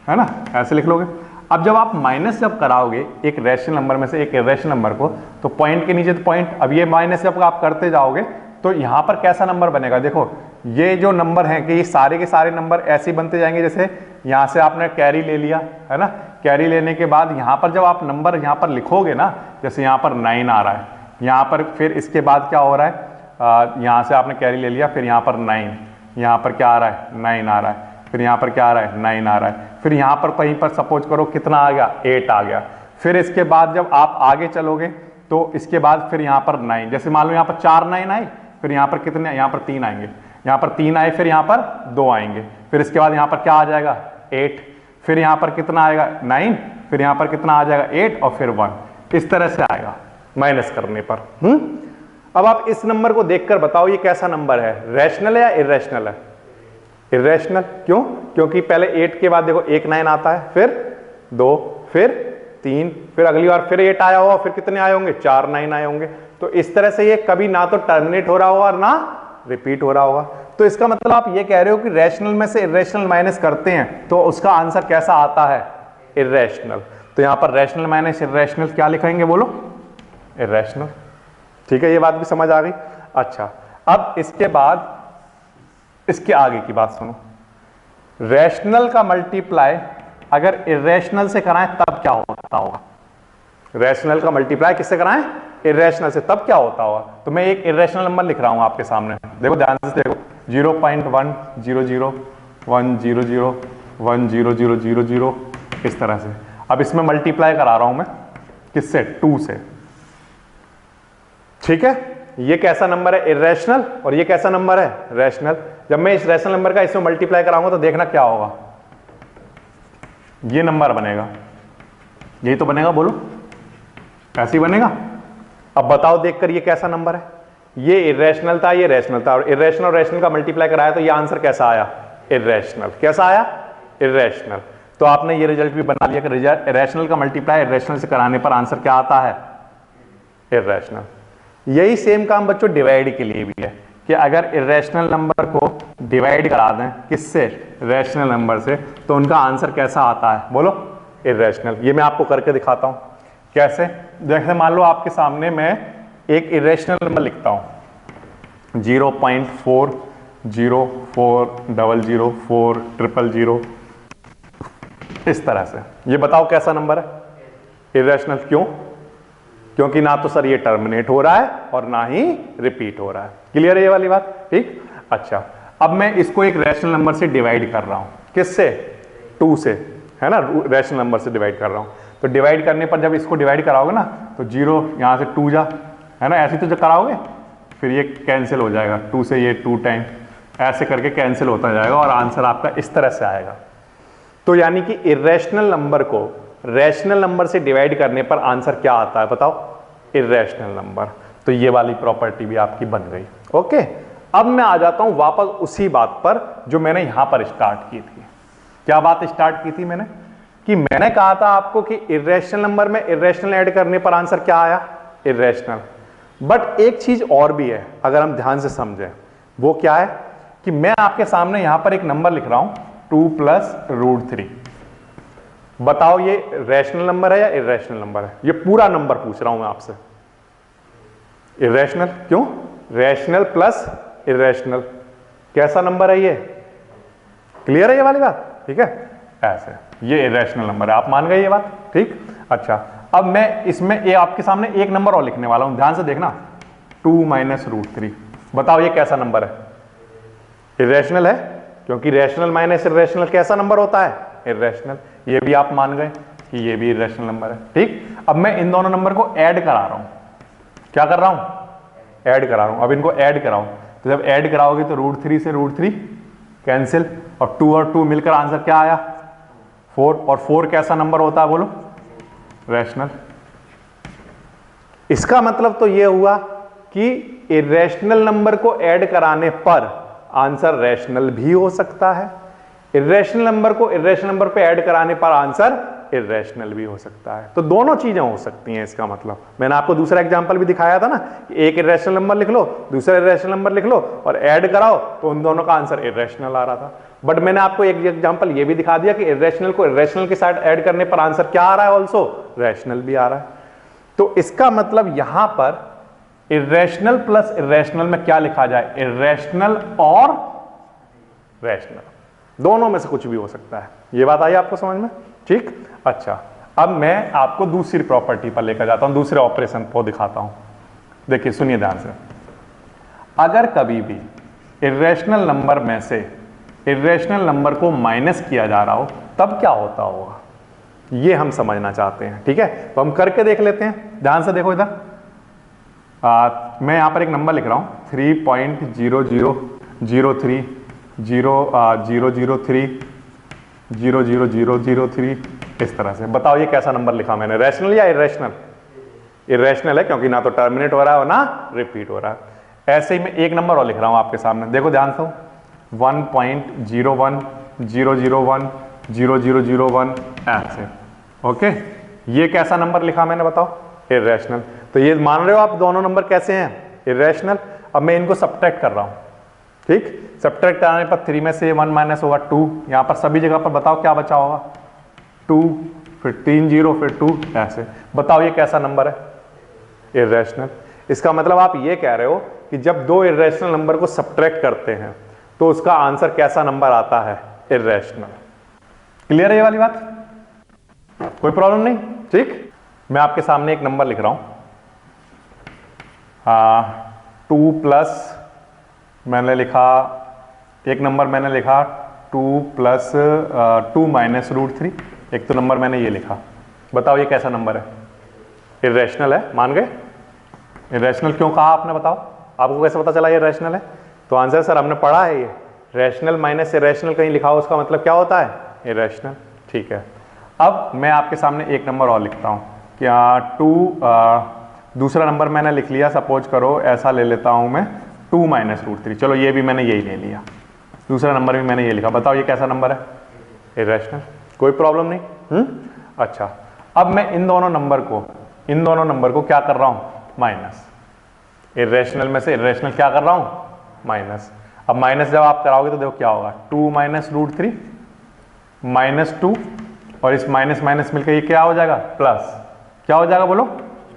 है ना, ऐसे लिख लोगे। अब जब आप माइनस जब कराओगे एक रैशनल नंबर में से एक इरेशनल नंबर को, तो पॉइंट के नीचे तो पॉइंट, अब ये माइनस जब आप करते जाओगे तो यहां पर कैसा नंबर बनेगा, देखो ये जो नंबर है कि ये सारे के सारे नंबर ऐसे बनते जाएंगे, जैसे यहां से आपने कैरी ले लिया, है ना, कैरी लेने के बाद यहां पर जब आप नंबर यहां पर लिखोगे ना, जैसे यहां पर 9 आ रहा है, यहां पर फिर इसके बाद क्या हो रहा है, यहां से आपने कैरी ले लिया, फिर यहां पर 9, यहां पर क्या आ रहा है, 9 आ रहा है, फिर यहां पर क्या आ रहा है, 9 आ रहा है, फिर यहां पर कहीं पर सपोज करो कितना आ गया, 8 आ गया। फिर इसके बाद जब आप आगे चलोगे तो इसके बाद फिर यहां पर 9, जैसे मान लो यहां पर 4 9 आए, फिर यहां पर कितने, यहां पर 3 आएंगे, यहां पर 3 आए, फिर यहां पर 2 आएंगे, फिर इसके बाद यहां पर क्या आ जाएगा, 8, फिर यहां पर कितना आएगा, 9, फिर यहां पर कितना आ जाएगा, 8, और फिर 1, इस तरह से आएगा माइनस करने पर। अब आप इस नंबर को देखकर बताओ ये कैसा नंबर है, रैशनल है या इरेशनल है, इरेशनल। क्यों, क्योंकि पहले 8 के बाद देखो 1 9 आता है, फिर 2, फिर 3, फिर अगली बार फिर 8 आया होगा, फिर कितने आए होंगे, 4 9 आए होंगे। तो इस तरह से ये कभी ना तो टर्मिनेट हो रहा होगा और ना रिपीट हो रहा होगा। तो इसका मतलब आप ये कह रहे हो कि रैशनल में से इरेशनल माइनस करते हैं तो उसका आंसर कैसा आता है, इरेशनल। तो यहां पर रैशनल माइनस इरेशनल क्या लिखेंगे बोलो, इरेशनल। ठीक है, ये बात भी समझ आ गई। अच्छा, अब इसके बाद इसके आगे की बात सुनो, रैशनल का मल्टीप्लाई अगर इरेशनल से कराएं तब क्या होता होगा, रैशनल का मल्टीप्लाई किससे कराएं, इरेशनल से, तब क्या होता होगा। तो मैं एक इरेशनल नंबर लिख रहा हूं आपके सामने, देखो ध्यान से देखो, 0.1 0 0 1 0 0 1 0 0 0 0, इस तरह से। अब इसमें मल्टीप्लाई करा रहा हूं मैं किससे, 2 से। ठीक है, ये कैसा नंबर है, इरेशनल, और ये कैसा नंबर है, रैशनल। जब मैं इस रैशनल नंबर का इसमें मल्टीप्लाई कराऊंगा तो देखना क्या होगा, ये नंबर बनेगा, यही तो बनेगा बोलो, ऐसे ही बनेगा। अब बताओ देखकर ये कैसा नंबर है, ये इरेशनल था, ये रैशनल था, और इरेशनल और रैशनल का मल्टीप्लाई कराया तो ये आंसर कैसा आया, इरेशनल। कैसा आया, इरेशनल। तो आपने ये रिजल्ट भी बना लिया कि रैशनल का मल्टीप्लाई इरेशनल से कराने पर आंसर क्या आता है, इरेशनल। यही सेम काम बच्चों डिवाइड के लिए भी है कि अगर इरेशनल नंबर को डिवाइड करा दें किससे, रैशनल नंबर से, तो उनका आंसर कैसा आता है बोलो, इरेशनल। ये मैं आपको करके दिखाता हूं कैसे। जैसे मान लो आपके सामने मैं एक इरेशनल नंबर लिखता हूं 0.40404040 इस तरह से। ये बताओ कैसा नंबर है? इरेशनल। क्यों? क्योंकि ना तो सर ये टर्मिनेट हो रहा है और ना ही रिपीट हो रहा है। क्लियर है ये वाली बात? ठीक। अच्छा, अब मैं इसको एक रैशनल नंबर से डिवाइड कर रहा हूं। किससे? 2 से, है ना, रैशनल नंबर से डिवाइड कर रहा हूं। तो डिवाइड करने पर जब इसको डिवाइड कराओगे ना तो 0 यहां से 2 जा, है ना, ऐसे तो जब कराओगे फिर ये कैंसिल हो जाएगा, 2 से ये 2 टाइम ऐसे करके कैंसिल होता जाएगा और आंसर आपका इस तरह से आएगा। तो यानी कि इरेशनल नंबर को रैशनल नंबर से डिवाइड करने पर आंसर क्या आता है बताओ? Irrational number. तो ये वाली प्रॉपर्टी भी आपकी बन गई। ओके, अब मैं आ जाता हूं वापस उसी बात पर जो मैंने यहां पर स्टार्ट की थी। क्या बात स्टार्ट की थी मैंने? कि मैंने कहा था आपको कि इरेशनल नंबर में इरेशनल ऐड करने पर आंसर क्या आया? इरेशनल। बट एक चीज और भी है अगर हम ध्यान से समझें, वो क्या है कि मैं आपके सामने यहां पर एक नंबर लिख रहा हूं 2 + √3। बताओ ये रैशनल नंबर है या इरेशनल नंबर है? ये पूरा नंबर पूछ रहा हूं मैं आपसे। इरेशनल। क्यों? Rational plus irrational. कैसा नंबर है ये? क्लियर है ये वाली बात? ठीक है, ऐसे ये इरेशनल नंबर है। आप मान गए ये बात? ठीक। अच्छा, अब मैं इसमें ये आपके सामने एक नंबर और लिखने वाला हूं, ध्यान से देखना, 2 - √3। बताओ ये कैसा नंबर है? इरेशनल है, क्योंकि रैशनल माइनस इरेशनल कैसा नंबर होता है? इरेशनल। ये भी आप मान गए कि ये भी इरेशनल नंबर है। ठीक। अब मैं इन दोनों नंबर को ऐड करा रहा हूं। क्या कर रहा हूं? ऐड करा रहा हूं। अब इनको ऐड कराओ, तो जब ऐड कराओगे तो √3 से √3 कैंसिल, और 2 और 2 मिलकर आंसर क्या आया? 4। और 4 कैसा नंबर होता है बोलो? रैशनल। इसका मतलब तो यह हुआ कि इरेशनल नंबर को ऐड कराने पर आंसर रैशनल भी हो सकता है, इरेशनल नंबर को इरेशनल नंबर पे ऐड कराने पर आंसर इरेशनल भी हो सकता है। तो दोनों चीजें हो सकती हैं। इसका मतलब मैंने आपको दूसरा एग्जांपल भी दिखाया था ना कि एक इरेशनल नंबर लिख लो, दूसरा इरेशनल नंबर लिख लो और ऐड कराओ तो उन दोनों का आंसर इरेशनल आ रहा था। बट मैंने आपको एक एग्जांपल ये भी दिखा दिया कि इरेशनल को इरेशनल के साथ ऐड करने पर आंसर क्या आ रहा है? ऑल्सो रैशनल भी आ रहा है। तो इसका मतलब यहां पर इरेशनल प्लस इरेशनल में क्या लिखा जाए? इरेशनल और रैशनल, दोनों में से कुछ भी हो सकता है। ये बात आई आपको समझ में? ठीक। अच्छा, अब मैं आपको दूसरी प्रॉपर्टी पर लेकर जाता हूं, दूसरे ऑपरेशन को दिखाता हूं। देखिए, सुनिए ध्यान से। अगर कभी भी इरेशनल नंबर में से इरेशनल नंबर को माइनस किया जा रहा हो तब क्या होता होगा, ये हम समझना चाहते हैं। ठीक है, तो हम करके देख लेते हैं। ध्यान से देखो इधर, मैं यहां पर एक नंबर लिख रहा हूं 3.00030 0.003 इस तरह से। बताओ ये कैसा नंबर लिखा मैंने? रैशनल या इरेशनल? इरेशनल है, क्योंकि ना तो टर्मिनेट हो रहा है और ना रिपीट हो रहा है। ऐसे ही मैं एक नंबर और लिख रहा हूं आपके सामने, देखो ध्यान से, 1.01 ऐसे। ओके, ये कैसा नंबर लिखा मैंने बताओ? इरेशनल। तो ये मान रहे हो आप दोनों नंबर कैसे हैं? इरेशनल। अब मैं इनको सब्ट्रैक्ट कर रहा हूं। ठीक, सब्ट्रैक्ट कराने पर 3 में से 1 माइनस होगा 2। यहां पर सभी जगह पर बताओ क्या बचा होगा? 2, फिर 3 0, फिर 2 ऐसे। बताओ ये कैसा नंबर है? इरेशनल। इसका मतलब आप ये कह रहे हो कि जब दो इरेशनल नंबर को सब्ट्रैक्ट करते हैं तो उसका आंसर कैसा नंबर आता है? इरेशनल। क्लियर है ये वाली बात? कोई प्रॉब्लम नहीं? ठीक, मैं आपके सामने एक नंबर लिख रहा हूं 2 प्लस, मैंने लिखा एक नंबर, मैंने लिखा 2 + 2 - √3। एक तो नंबर मैंने ये लिखा। बताओ ये कैसा नंबर है? इरेशनल है। मान गए? इरेशनल क्यों कहा आपने? बताओ, आपको कैसे पता चला ये रैशनल है? तो आंसर सर हमने पढ़ा है, ये रैशनल माइनस इरेशनल कहीं लिखा हो उसका मतलब क्या होता है? इरेशनल। ठीक है, अब मैं आपके सामने एक नंबर और लिखता हूं कि 2, दूसरा नंबर मैंने लिख लिया, सपोज करो ऐसा ले लेता हूं मैं 2 - √3। चलो ये भी मैंने यही ले लिया, दूसरा नंबर भी मैंने ये लिखा। बताओ ये कैसा नंबर है? इरेशनल। कोई प्रॉब्लम नहीं? अच्छा, अब मैं इन दोनों नंबर को क्या कर रहा हूं? माइनस। इरेशनल में से इरेशनल क्या कर रहा हूं? माइनस। अब माइनस जब आप कराओगे तो देखो क्या होगा? 2 - √3 -2, और इस माइनस माइनस मिलकर ये क्या हो जाएगा? प्लस। क्या हो जाएगा बोलो?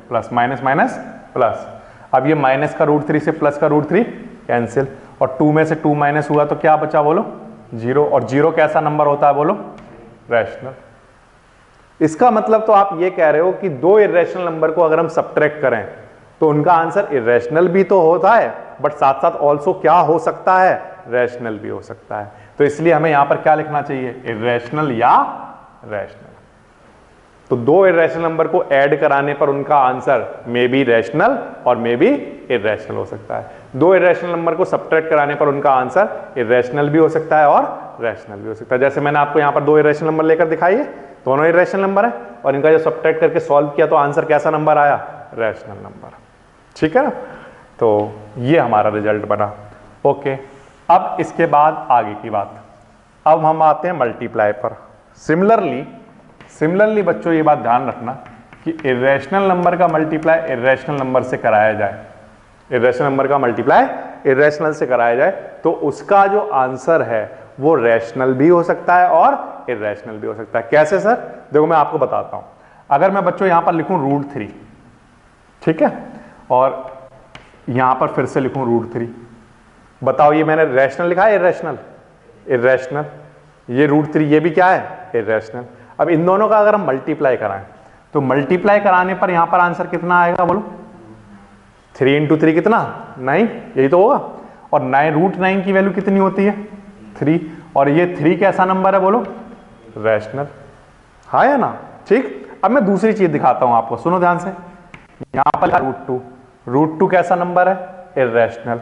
प्लस। Minus minus plus. अब ये माइनस का रूट 3 से प्लस का रूट 3 कैंसिल, और 2 में से 2 माइनस हुआ तो क्या बचा बोलो 0, और 0 कैसा नंबर होता है बोलो रैशनल। इसका मतलब तो आप ये कह रहे हो कि दो इर्रेशनल नंबर को अगर हम सब्ट्रैक्ट करें तो उनका आंसर इर्रेशनल भी तो होता है, बट साथ साथ ऑल्सो क्या हो सकता है, रैशनल भी हो सकता है। तो इसलिए हमें यहां पर क्या लिखना चाहिए, इर्रेशनल या रैशनल। तो दो इर्रेशनल नंबर को ऐड कराने पर उनका आंसर मे बी रैशनल और मे बी इर्रेशनल हो सकता है। दो इर्रेशनल नंबर को सब्ट्रैक्ट कराने पर उनका आंसर इर्रेशनल भी हो सकता है और रैशनल भी हो सकता है। जैसे मैंने आपको यहां पर दो इर्रेशनल नंबर लेकर दिखाई है, दोनों इर्रेशनल नंबर है, और इनका जो सब्ट्रैक्ट करके सॉल्व किया तो आंसर कैसा नंबर आया, रैशनल नंबर। ठीक है ना, तो ये हमारा रिजल्ट बना। ओके, अब इसके बाद आगे की बात, अब हम आते हैं मल्टीप्लाई पर। सिमिलरली बच्चों ये बात ध्यान रखना कि इर्रेशनल नंबर का मल्टीप्लाई इर्रेशनल नंबर से कराया जाए, इर्रेशनल नंबर का मल्टीप्लाई इर्रेशनल से कराया जाए तो उसका जो आंसर है वो रैशनल भी हो सकता है और इर्रेशनल भी हो सकता है। कैसे सर, देखो मैं आपको बताता हूं। अगर मैं बच्चों यहां पर लिखूं रूट 3, ठीक है, और यहां पर फिर से लिखूं रूट 3, बताओ ये मैंने रैशनल लिखा है इर्रेशनल, इर्रेशनल। ये रूट 3 ये भी क्या है, इर्रेशनल। अब इन दोनों का अगर हम मल्टीप्लाई कराएं तो मल्टीप्लाई कराने पर यहां पर आंसर कितना आएगा बोलो, 3 इंटू 3 कितना 9, यही तो होगा। और 9 रूट 9 की वैल्यू कितनी होती है 3, और ये 3 कैसा नंबर है बोलो, रैशनल, हाँ या ना। ठीक, अब मैं दूसरी चीज दिखाता हूं आपको, सुनो ध्यान से। यहां पर रूट 2 कैसा नंबर है, इर्रेशनल,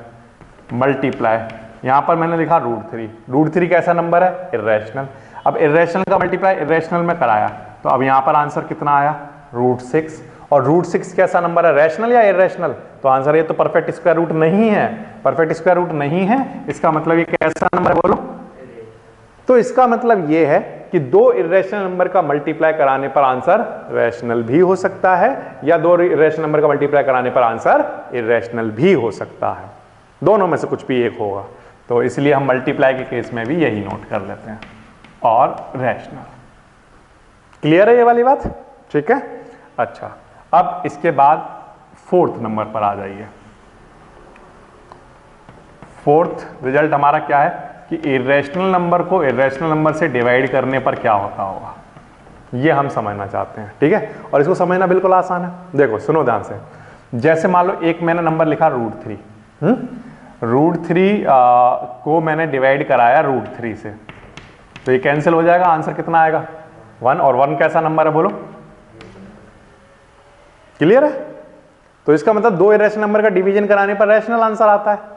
मल्टीप्लाई यहां पर मैंने लिखा रूट 3 कैसा नंबर है, इर्रेशनल। अब इर्रेशनल का मल्टीप्लाई इर्रेशनल में कराया तो अब यहां पर आंसर कितना आया, रूट 6, और रूट 6 कैसा नंबर है, रैशनल या इर्रेशनल, तो आंसर ये तो परफेक्ट स्क्वायर रूट नहीं है, परफेक्ट स्क्वायर रूट नहीं है, इसका मतलब ये कैसा नंबर है बोलो। तो इसका मतलब ये है कि दो इर्रेशनल नंबर का मल्टीप्लाई कराने पर आंसर रैशनल भी हो सकता है, या दो इर्रेशनल नंबर का मल्टीप्लाई कराने पर आंसर इर्रेशनल भी हो सकता है, दोनों में से कुछ भी एक होगा। तो इसलिए हम मल्टीप्लाई के केस में भी यही नोट कर लेते हैं, और रैशनल। क्लियर है ये वाली बात, ठीक है। अच्छा, अब इसके बाद फोर्थ नंबर पर आ जाइए। फोर्थ रिजल्ट हमारा क्या है कि इर्रेशनल नंबर को इर्रेशनल नंबर से डिवाइड करने पर क्या होता होगा, ये हम समझना चाहते हैं, ठीक है। और इसको समझना बिल्कुल आसान है। देखो सुनो ध्यान से, जैसे मान लो एक मैंने नंबर लिखा रूट 3, रूट 3 को मैंने डिवाइड कराया रूट 3 से, तो ये कैंसिल हो जाएगा, आंसर कितना आएगा 1, और 1 कैसा नंबर है बोलो, क्लियर है। तो इसका मतलब दो इर्रेशनल नंबर का डिवीजन कराने पर रैशनल आंसर आता है।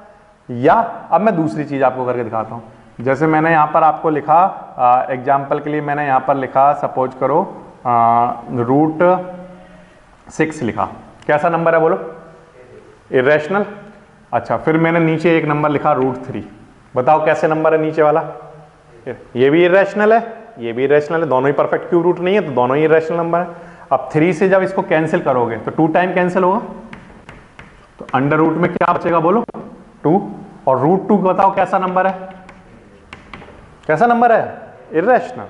या अब मैं दूसरी चीज आपको करके दिखाता हूं। जैसे मैंने यहां पर आपको लिखा, एग्जाम्पल के लिए मैंने यहां पर लिखा, सपोज करो रूट 6 लिखा, कैसा नंबर है बोलो, इर्रेशनल। अच्छा, फिर मैंने नीचे एक नंबर लिखा रूट 3, बताओ कैसे नंबर है नीचे वाला, ये भी इर्रेशनल है, ये भी इर्रेशनल है, दोनों ही परफेक्ट क्यूब रूट नहीं है तो दोनों ही इर्रेशनल नंबर है। अब 3 से जब इसको कैंसिल करोगे तो 2 टाइम कैंसिल होगा, तो अंडर रूट में क्या बचेगा बोलो 2, और रूट 2 बताओ कैसा नंबर है, कैसा नंबर है, इर्रेशनल।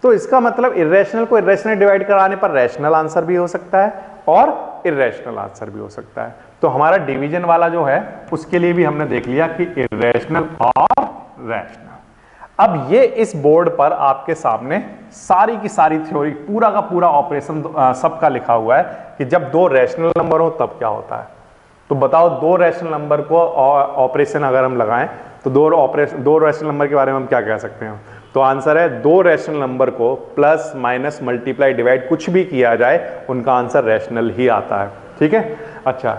तो इसका मतलब इर्रेशनल को इर्रेशनल डिवाइड कराने पर रैशनल आंसर भी हो सकता है और इर्रेशनल आंसर भी हो सकता है। तो हमारा डिवीजन वाला जो है उसके लिए भी हमने देख लिया कि इर्रेशनल और रैशनल। अब ये इस बोर्ड पर आपके सामने सारी की सारी थ्योरी, पूरा का पूरा ऑपरेशन सबका लिखा हुआ है कि जब दो रैशनल नंबर हो तब क्या होता है। तो बताओ दो रैशनल नंबर को ऑपरेशन अगर हम लगाएं तो दो रैशनल नंबर के बारे में हम क्या कह सकते हैं। तो आंसर है दो रैशनल नंबर को प्लस माइनस मल्टीप्लाई डिवाइड कुछ भी किया जाए उनका आंसर रैशनल ही आता है, ठीक है। अच्छा,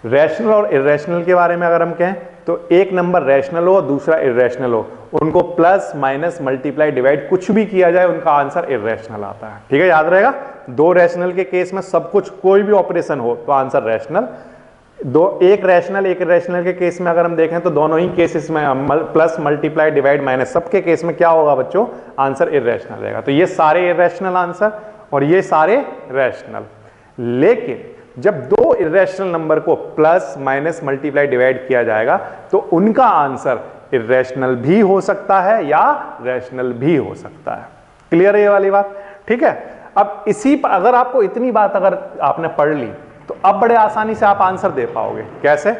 रैशनल और इर्रेशनल के बारे में अगर हम कहें तो एक नंबर रैशनल हो दूसरा इर्रेशनल हो, उनको प्लस माइनस मल्टीप्लाई डिवाइड कुछ भी किया जाए उनका आंसर इर्रेशनल आता है, ठीक है। याद रहेगा, दो रैशनल के केस में सब कुछ कोई भी ऑपरेशन हो तो आंसर रैशनल, एक रैशनल एक इर्रेशनल के केस में अगर हम देखें तो दोनों ही केसेस में प्लस मल्टीप्लाई डिवाइड माइनस सबके केस में क्या होगा बच्चों, आंसर इर्रेशनल रहेगा। तो ये सारे इर्रेशनल आंसर और ये सारे रैशनल। लेकिन जब दो इर्रेशनल नंबर को प्लस माइनस मल्टीप्लाई डिवाइड किया जाएगा तो उनका आंसर इर्रेशनल भी हो सकता है या रैशनल भी हो सकता है। क्लियर है ये वाली बात, ठीक है। अब इसी पर अगर आपको इतनी बात अगर आपने पढ़ ली तो अब बड़े आसानी से आप आंसर दे पाओगे। कैसे?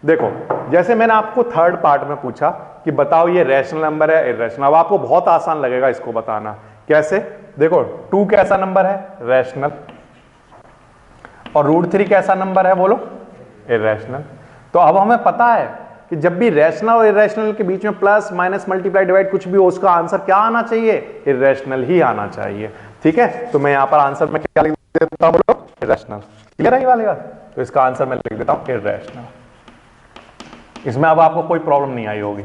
देखो, जैसे मैंने आपको थर्ड पार्ट में पूछा कि बताओ ये रैशनल नंबर है इर्रेशनल, अब आपको बहुत आसान लगेगा इसको बताना। कैसे? देखो, 2 कैसा नंबर है? रैशनल। और √3 कैसा नंबर है बोलो? इर्रेशनल। तो अब हमें पता है कि जब भी रैशनल और इर्रेशनल के बीच में प्लस माइनस मल्टीप्लाई डिवाइड कुछ भी हो, उसका आंसर क्या आना चाहिए? इर्रेशनल ही आना चाहिए। ठीक है, तो मैं यहां पर आंसर में क्या लिख देता हूं बोलो? इर्रेशनल। क्लियर है ये वाली बात? तो इसका आंसर मैं लिख देता हूं इर्रेशनल। इसमें अब आपको कोई प्रॉब्लम नहीं आई होगी,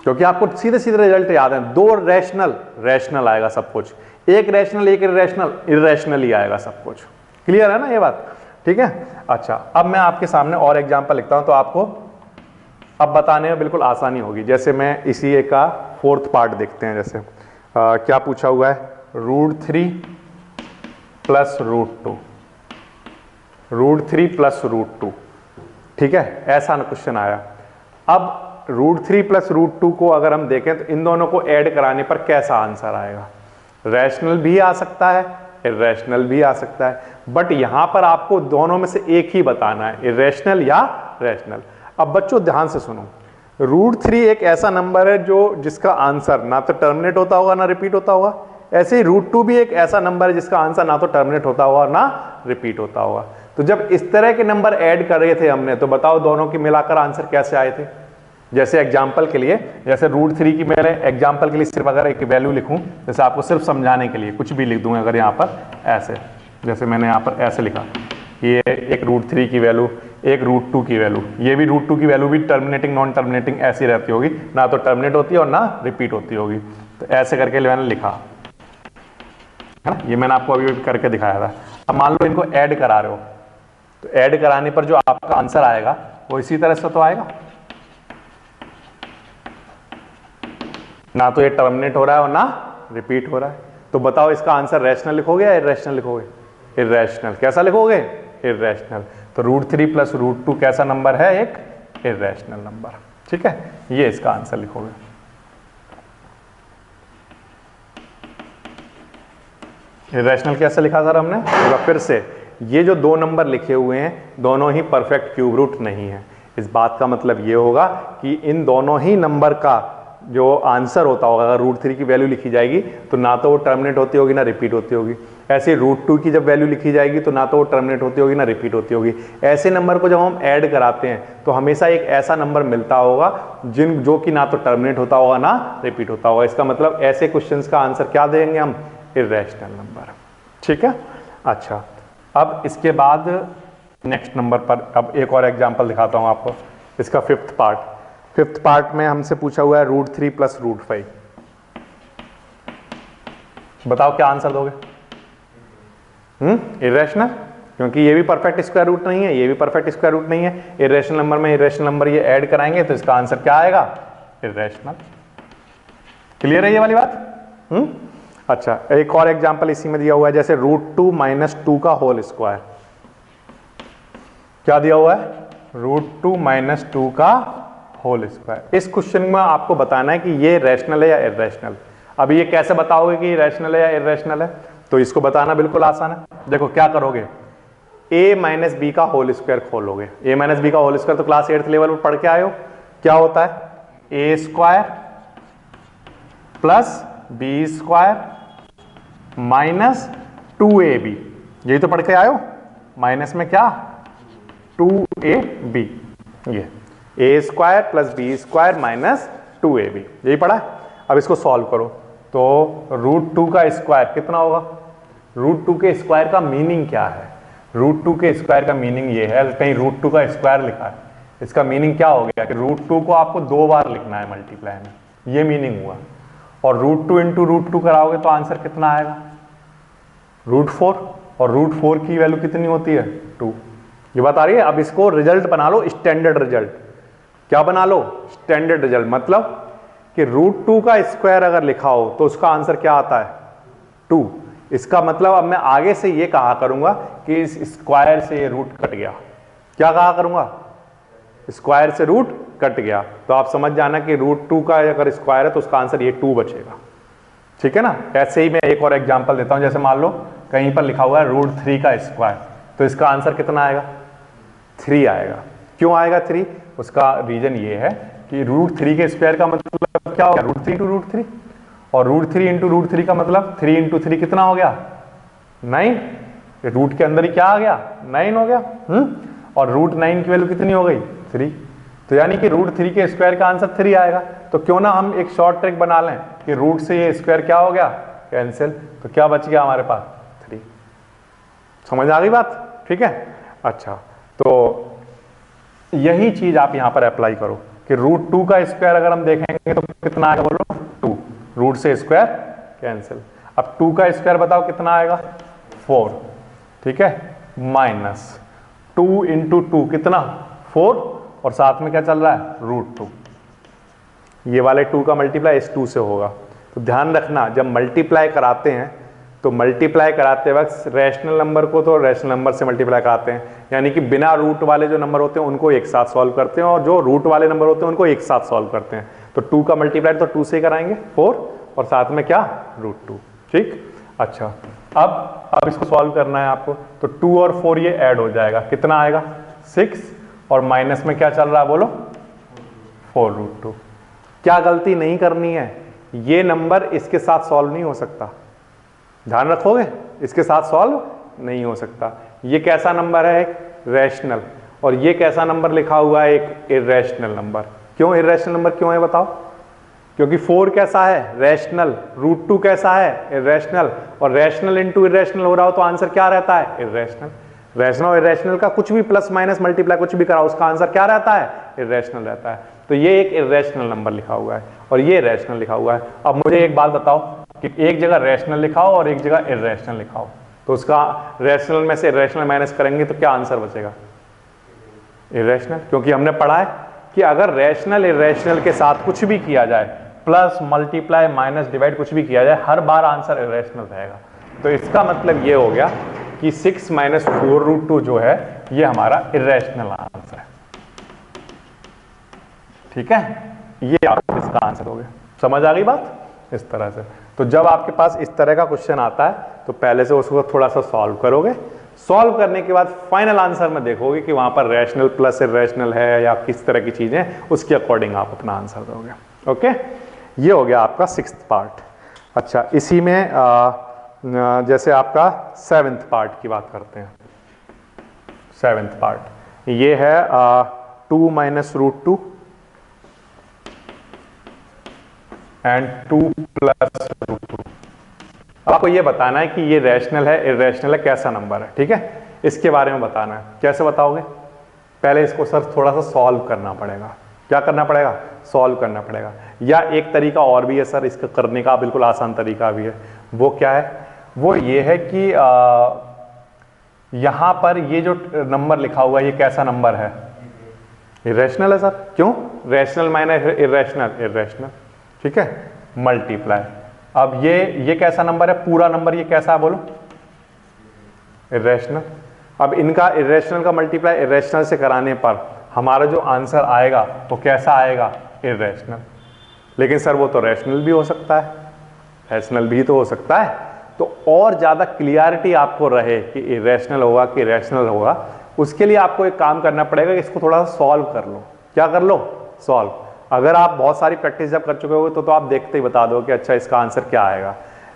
क्योंकि आपको सीधे सीधे रिजल्ट याद है। 2 रैशनल, रैशनल आएगा सब कुछ, 1 रैशनल 1 इर्रेशनल, इर्रेशनल ही आएगा सब कुछ। क्लियर है ना ये बात? ठीक है। अच्छा, अब मैं आपके सामने और एग्जांपल लिखता हूं तो आपको अब बताने में बिल्कुल आसानी होगी। जैसे मैं इसी एक का 4th पार्ट देखते हैं। जैसे क्या पूछा हुआ है? √3 प्लस √2, √3 प्लस √2। ठीक है, ऐसा क्वेश्चन आया। अब √3 प्लस √2 को अगर हम देखें तो इन दोनों को ऐड कराने पर कैसा आंसर आएगा? रैशनल भी आ सकता है, इर्रेशनल भी आ सकता है, बट यहां पर आपको दोनों में से एक ही बताना है, इर्रेशनल या रैशनल। अब बच्चों ध्यान से सुनो, √3 एक ऐसा नंबर है जो जिसका आंसर ना तो टर्मिनेट होता होगा ना रिपीट होता होगा। ऐसे ही √2 भी एक ऐसा नंबर है जिसका आंसर ना तो टर्मिनेट होता होगा और ना रिपीट होता होगा। तो जब इस तरह के नंबर ऐड कर रहे थे हमने, तो बताओ दोनों के मिलाकर आंसर कैसे आए थे? जैसे एग्जाम्पल के लिए, जैसे √3 की मैंने एग्जाम्पल के लिए सिर्फ अगर एक वैल्यू लिखूं, जैसे आपको सिर्फ समझाने के लिए कुछ भी लिख दूं अगर यहाँ पर ऐसे, जैसे मैंने यहाँ पर ऐसे लिखा, ये एक √3 की वैल्यू, एक √2 की वैल्यू, ये भी √2 की वैल्यू भी टर्मिनेटिंग नॉन टर्मिनेटिंग ऐसी रहती होगी, ना तो टर्मिनेट होती है और ना रिपीट होती होगी। तो ऐसे करके मैंने लिखा है ना, ये मैंने आपको अभी करके दिखाया था। अब मान लो इनको ऐड करा रहे हो, तो ऐड कराने पर जो आपका आंसर आएगा वो इसी तरह से तो आएगा, ना तो ये टर्मिनेट हो रहा है और ना रिपीट हो रहा है। तो बताओ इसका आंसर रैशनल लिखोगे या इर्रेशनल लिखोगे? इर्रेशनल। कैसा लिखोगे? इर्रेशनल। तो √3 प्लस √2 कैसा नंबर है? एक इर्रेशनल नंबर। ठीक है, ये इसका आंसर लिखोगे। इर्रेशनल कैसे लिखा सर हमने? फिर से, ये जो 2 नंबर लिखे हुए हैं दोनों ही परफेक्ट क्यूब रूट नहीं है। इस बात का मतलब ये होगा कि इन दोनों ही नंबर का जो आंसर होता होगा, अगर √3 की वैल्यू लिखी जाएगी तो ना तो वो टर्मिनेट होती होगी ना रिपीट होती होगी। ऐसे √2 की जब वैल्यू लिखी जाएगी तो ना तो वो टर्मिनेट होती होगी ना रिपीट होती होगी। ऐसे नंबर को जब हम ऐड कराते हैं तो हमेशा एक ऐसा नंबर मिलता होगा जो कि ना तो टर्मिनेट होता होगा ना रिपीट होता होगा। इसका मतलब ऐसे क्वेश्चंस का आंसर क्या देंगे हम? Irrational number. ठीक है। अच्छा, अब इसके बाद नेक्स्ट नंबर पर अब एक और एग्जांपल दिखाता हूं आपको, इसका 5th पार्ट। 5th पार्ट में हमसे पूछा हुआ है √3 प्लस √5। बताओ क्या आंसर दोगे? इर्रेशनल, क्योंकि ये भी परफेक्ट स्क्वायर रूट नहीं है, ये भी परफेक्ट स्क्वायर रूट नहीं है। इर्रेशनल नंबर में इर्रेशनल नंबर ये ऐड कराएंगे तो इसका आंसर क्या आएगा? इर्रेशनल। क्लियर है ये वाली बात? अच्छा, एक और एग्जांपल इसी में दिया हुआ है, जैसे √2 माइनस 2 का होल स्क्वायर। क्या दिया हुआ है? √2 माइनस 2 का होल स्क्वायर। इस क्वेश्चन में आपको बताना है कि ये रैशनल है या इर्रेशनल। अब ये कैसे बताओगे कि रैशनल है या इर्रेशनल है? तो इसको बताना बिल्कुल आसान है। देखो क्या करोगे, a माइनस बी का होल स्क्वायर खोलोगे। a माइनस बी का होल स्क्वायर तो क्लास 8th लेवल पर पढ़ के आए हो। क्या होता है? a square plus B square minus 2ab, यही तो पढ़ के आए हो। माइनस में क्या? 2ab, ये a square plus B square minus 2ab, यही पढ़ा है। अब इसको सॉल्व करो तो √2 का स्क्वायर कितना होगा? √2 के स्क्वायर का मीनिंग क्या है? √2 के स्क्वायर का मीनिंग ये है, कहीं √2 का स्क्वायर लिखा है, इसका मीनिंग क्या हो गया कि √2 को आपको 2 बार लिखना है मल्टीप्लाई में, ये मीनिंग हुआ। और √2 इंटू √2 कराओगे तो आंसर कितना आएगा? √4। और √4 की वैल्यू कितनी होती है? 2। ये बात आ रही है। अब इसको रिजल्ट बना लो, स्टैंडर्ड रिजल्ट। क्या बना लो? Standard result. मतलब कि √2 का स्क्वायर अगर लिखा हो तो उसका आंसर क्या आता है? 2। इसका मतलब अब मैं आगे से ये कहा करूंगा कि इस स्क्वायर से ये रूट कट गया। क्या कहा करूंगा? स्क्वायर से रूट कट गया। तो आप समझ जाना कि √2 का अगर स्क्वायर है तो उसका आंसर ये 2 बचेगा। ठीक है ना। ऐसे ही मैं एक और एग्जांपल देता हूं, जैसे मान लो कहीं पर लिखा हुआ है √3 का स्क्वायर। तो इसका आंसर कितना आएगा? 3 आएगा। क्यों आएगा 3? उसका रीजन ये है कि √3 के स्क्वायर का मतलब क्या होगा? √3 × √3, और √3 × √3 का मतलब 3 × 3 कितना हो गया? 9। रूट के अंदर ही क्या आ गया? 9 हो गया। और √9 की वैल्यू कितनी हो गई? 3। तो यानी कि √3 के स्क्वायर का आंसर 3 आएगा। तो क्यों ना हम एक शॉर्ट ट्रिक बना लें कि रूट से ये स्क्वायर क्या हो गया? कैंसिल। तो क्या बच गया हमारे पास? 3। समझ आ गई बात? ठीक है। अच्छा, तो यही चीज आप यहां पर अप्लाई करो कि √2 का स्क्वायर अगर हम देखेंगे तो कितना आएगा? बोलो 2। रूट से स्क्वायर कैंसिल। अब 2 का स्क्वायर बताओ कितना आएगा? 4। ठीक है, माइनस 2 × 2 कितना? 4, और साथ में क्या चल रहा है? √2। ये वाले 2 का मल्टीप्लाई इस 2 से होगा। तो ध्यान रखना, जब मल्टीप्लाई कराते हैं तो मल्टीप्लाई कराते वक्त रैशनल नंबर को तो रैशनल नंबर से मल्टीप्लाई कराते हैं, यानी कि बिना रूट वाले जो नंबर होते हैं उनको एक साथ सॉल्व करते हैं, और जो रूट वाले नंबर होते हैं उनको एक साथ सॉल्व करते हैं। तो 2 का मल्टीप्लाई तो 2 से ही कराएंगे 4, और साथ में क्या? √2। ठीक। अच्छा, अब इसको सॉल्व करना है आपको। तो 2 और 4 ये ऐड हो जाएगा, कितना आएगा? 6, और माइनस में क्या चल रहा है? बोलो 4√2। क्या गलती नहीं करनी है? ये नंबर इसके साथ सॉल्व नहीं हो सकता, ध्यान रखोगे, इसके साथ सॉल्व नहीं हो सकता। ये कैसा नंबर है? एक रैशनल। और ये कैसा नंबर लिखा हुआ है? एक इर्रेशनल नंबर। क्यों इर्रेशनल नंबर क्यों है बताओ? क्योंकि 4 कैसा है? रैशनल। √2 कैसा है? इर्रेशनल। और रैशनल इंटू इर्रेशनल हो रहा हो तो आंसर क्या रहता है? इर्रेशनल। रैशनल और इर्रेशनल का कुछ भी प्लस माइनस मल्टीप्लाई कुछ भी कराओ, उसका आंसर क्या रहता है? इर्रेशनल रहता है। तो ये एक इर्रेशनल नंबर लिखा हुआ है और ये रैशनल लिखा हुआ है। अब मुझे एक बात बताओ कि एक जगह रैशनल लिखाओ और एक जगह इर्रेशनल लिखाओ, तो उसका रैशनल में से इर्रेशनल माइनस करेंगे तो क्या आंसर बचेगा? इर्रेशनल। क्योंकि हमने पढ़ा है कि अगर रैशनल इर्रेशनल के साथ कुछ भी किया जाए, प्लस मल्टीप्लाई माइनस डिवाइड कुछ भी किया जाए, हर बार आंसर इर्रेशनल रहेगा। तो इसका मतलब ये हो गया कि 6 - 4√2 जो है ये हमारा इर्रेशनल आंसर है। ठीक है, ये आपका इसका आंसर हो गया। समझ आ गई बात? इस तरह से। तो जब आपके पास इस तरह का क्वेश्चन आता है तो पहले से उसको थोड़ा सा सॉल्व करोगे, सॉल्व करने के बाद फाइनल आंसर में देखोगे कि वहां पर रैशनल प्लस इर्रेशनल है या किस तरह की चीजें, उसके अकॉर्डिंग आप अपना आंसर दोगे। ओके, ये हो गया आपका 6th पार्ट। अच्छा, इसी में जैसे आपका 7th पार्ट की बात करते हैं। 7th पार्ट ये है 2 - √2 एंड 2 + √2। आपको ये बताना है कि ये रैशनल है इर्रेशनल है, कैसा नंबर है। ठीक है, इसके बारे में बताना है। कैसे बताओगे? पहले इसको सर थोड़ा सा सॉल्व करना पड़ेगा। क्या करना पड़ेगा? सॉल्व करना पड़ेगा। या एक तरीका और भी है सर इसका करने का, बिल्कुल आसान तरीका भी है। वो क्या है? वो ये है कि यहां पर ये जो नंबर लिखा हुआ है ये कैसा नंबर है? इर्रेशनल है सर। क्यों? Rational minus irrational, irrational. ठीक है, मल्टीप्लाई। अब ये कैसा नंबर है? पूरा नंबर ये कैसा है बोलो? इर्रेशनल। अब इनका इर्रेशनल का मल्टीप्लाई इर्रेशनल से कराने पर हमारा जो आंसर आएगा वो कैसा आएगा? इर्रेशनल। लेकिन सर वो तो रैशनल भी हो सकता है, रैशनल भी तो हो सकता है। तो और ज्यादा क्लियरिटी आपको रहे कि इर्रेशनल होगा कि रैशनल होगा, उसके लिए आपको एक काम करना पड़ेगा कि इसको थोड़ा सा सॉल्व कर लो। क्या कर लो? सॉल्व। अगर आप बहुत सारी प्रैक्टिस जब कर चुके हो तो आप देखते ही बता दो कि अच्छा इसका आंसर क्या आएगा।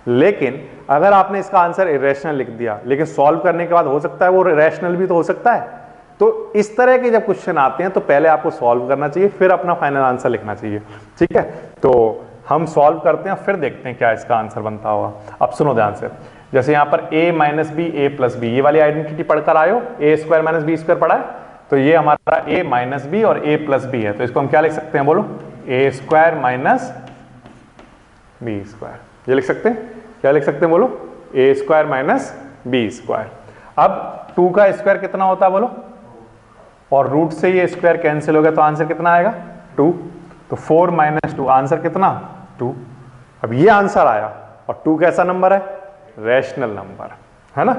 लेकिन अगर आपने इसका आंसर इर्रेशनल लिख दिया, लेकिन सॉल्व करने के बाद हो सकता है वो रैशनल भी तो हो सकता है। तो इस तरह के जब क्वेश्चन आते हैं तो पहले आपको सॉल्व करना चाहिए, फिर अपना फाइनल आंसर लिखना चाहिए। ठीक है, तो हम सॉल्व करते हैं, फिर देखते हैं क्या इसका आंसर बनता होगा। अब सुनो ध्यान से, जैसे यहाँ पर a - b a + b, ये वाली आइडेंटिटी पढ़कर आयो, a² - b² पढ़ा है, तो ये हमारा a - b और a + b है। तो इसको हम क्या लिख सकते हैं बोलो? a² - b²। ये लिख सकते हैं। क्या लिख सकते हैं बोलो? a² - b²। अब 2 का स्क्वायर कितना होता है बोलो? और रूट से ये स्क्वायर कैंसिल हो गया तो आंसर कितना आएगा? 2। तो 4 - 2 आंसर कितना? 2। अब ये आंसर आया, और 2 कैसा नंबर है? रैशनल नंबर है ना।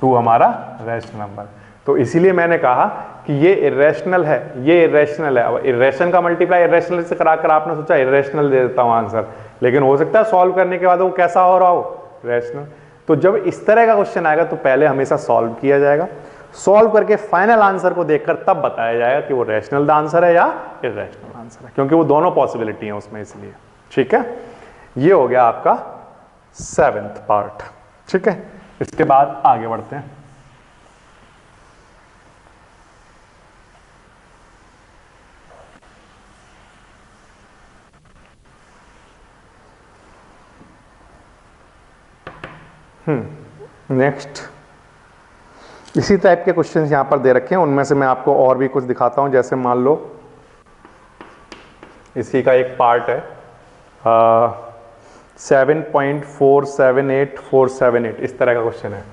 2 हमारा रैशनल नंबर। तो इसीलिए मैंने कहा कि ये इर्रेशनल है, ये इर्रेशनल है। अब इर्रेशनल का मल्टीप्लाई इर्रेशनल से कराकर आपने सोचा इर्रेशनल दे देता हूं आंसर, लेकिन हो सकता है सॉल्व करने के बाद वो कैसा हो रहा हो? रैशनल। तो जब इस तरह का क्वेश्चन आएगा तो पहले हमेशा सॉल्व किया जाएगा, सॉल्व करके फाइनल आंसर को देखकर तब बताया जाएगा कि वो रैशनल आंसर है या इररेशनल आंसर है, क्योंकि वो दोनों पॉसिबिलिटी है उसमें, इसलिए। ठीक है, ये हो गया आपका 7th पार्ट। ठीक है, इसके बाद आगे बढ़ते हैं। नेक्स्ट, इसी टाइप के क्वेश्चंस यहां पर दे रखे हैं, उनमें से मैं आपको और भी कुछ दिखाता हूं। जैसे मान लो इसी का एक पार्ट है 7.478478, इस तरह का क्वेश्चन है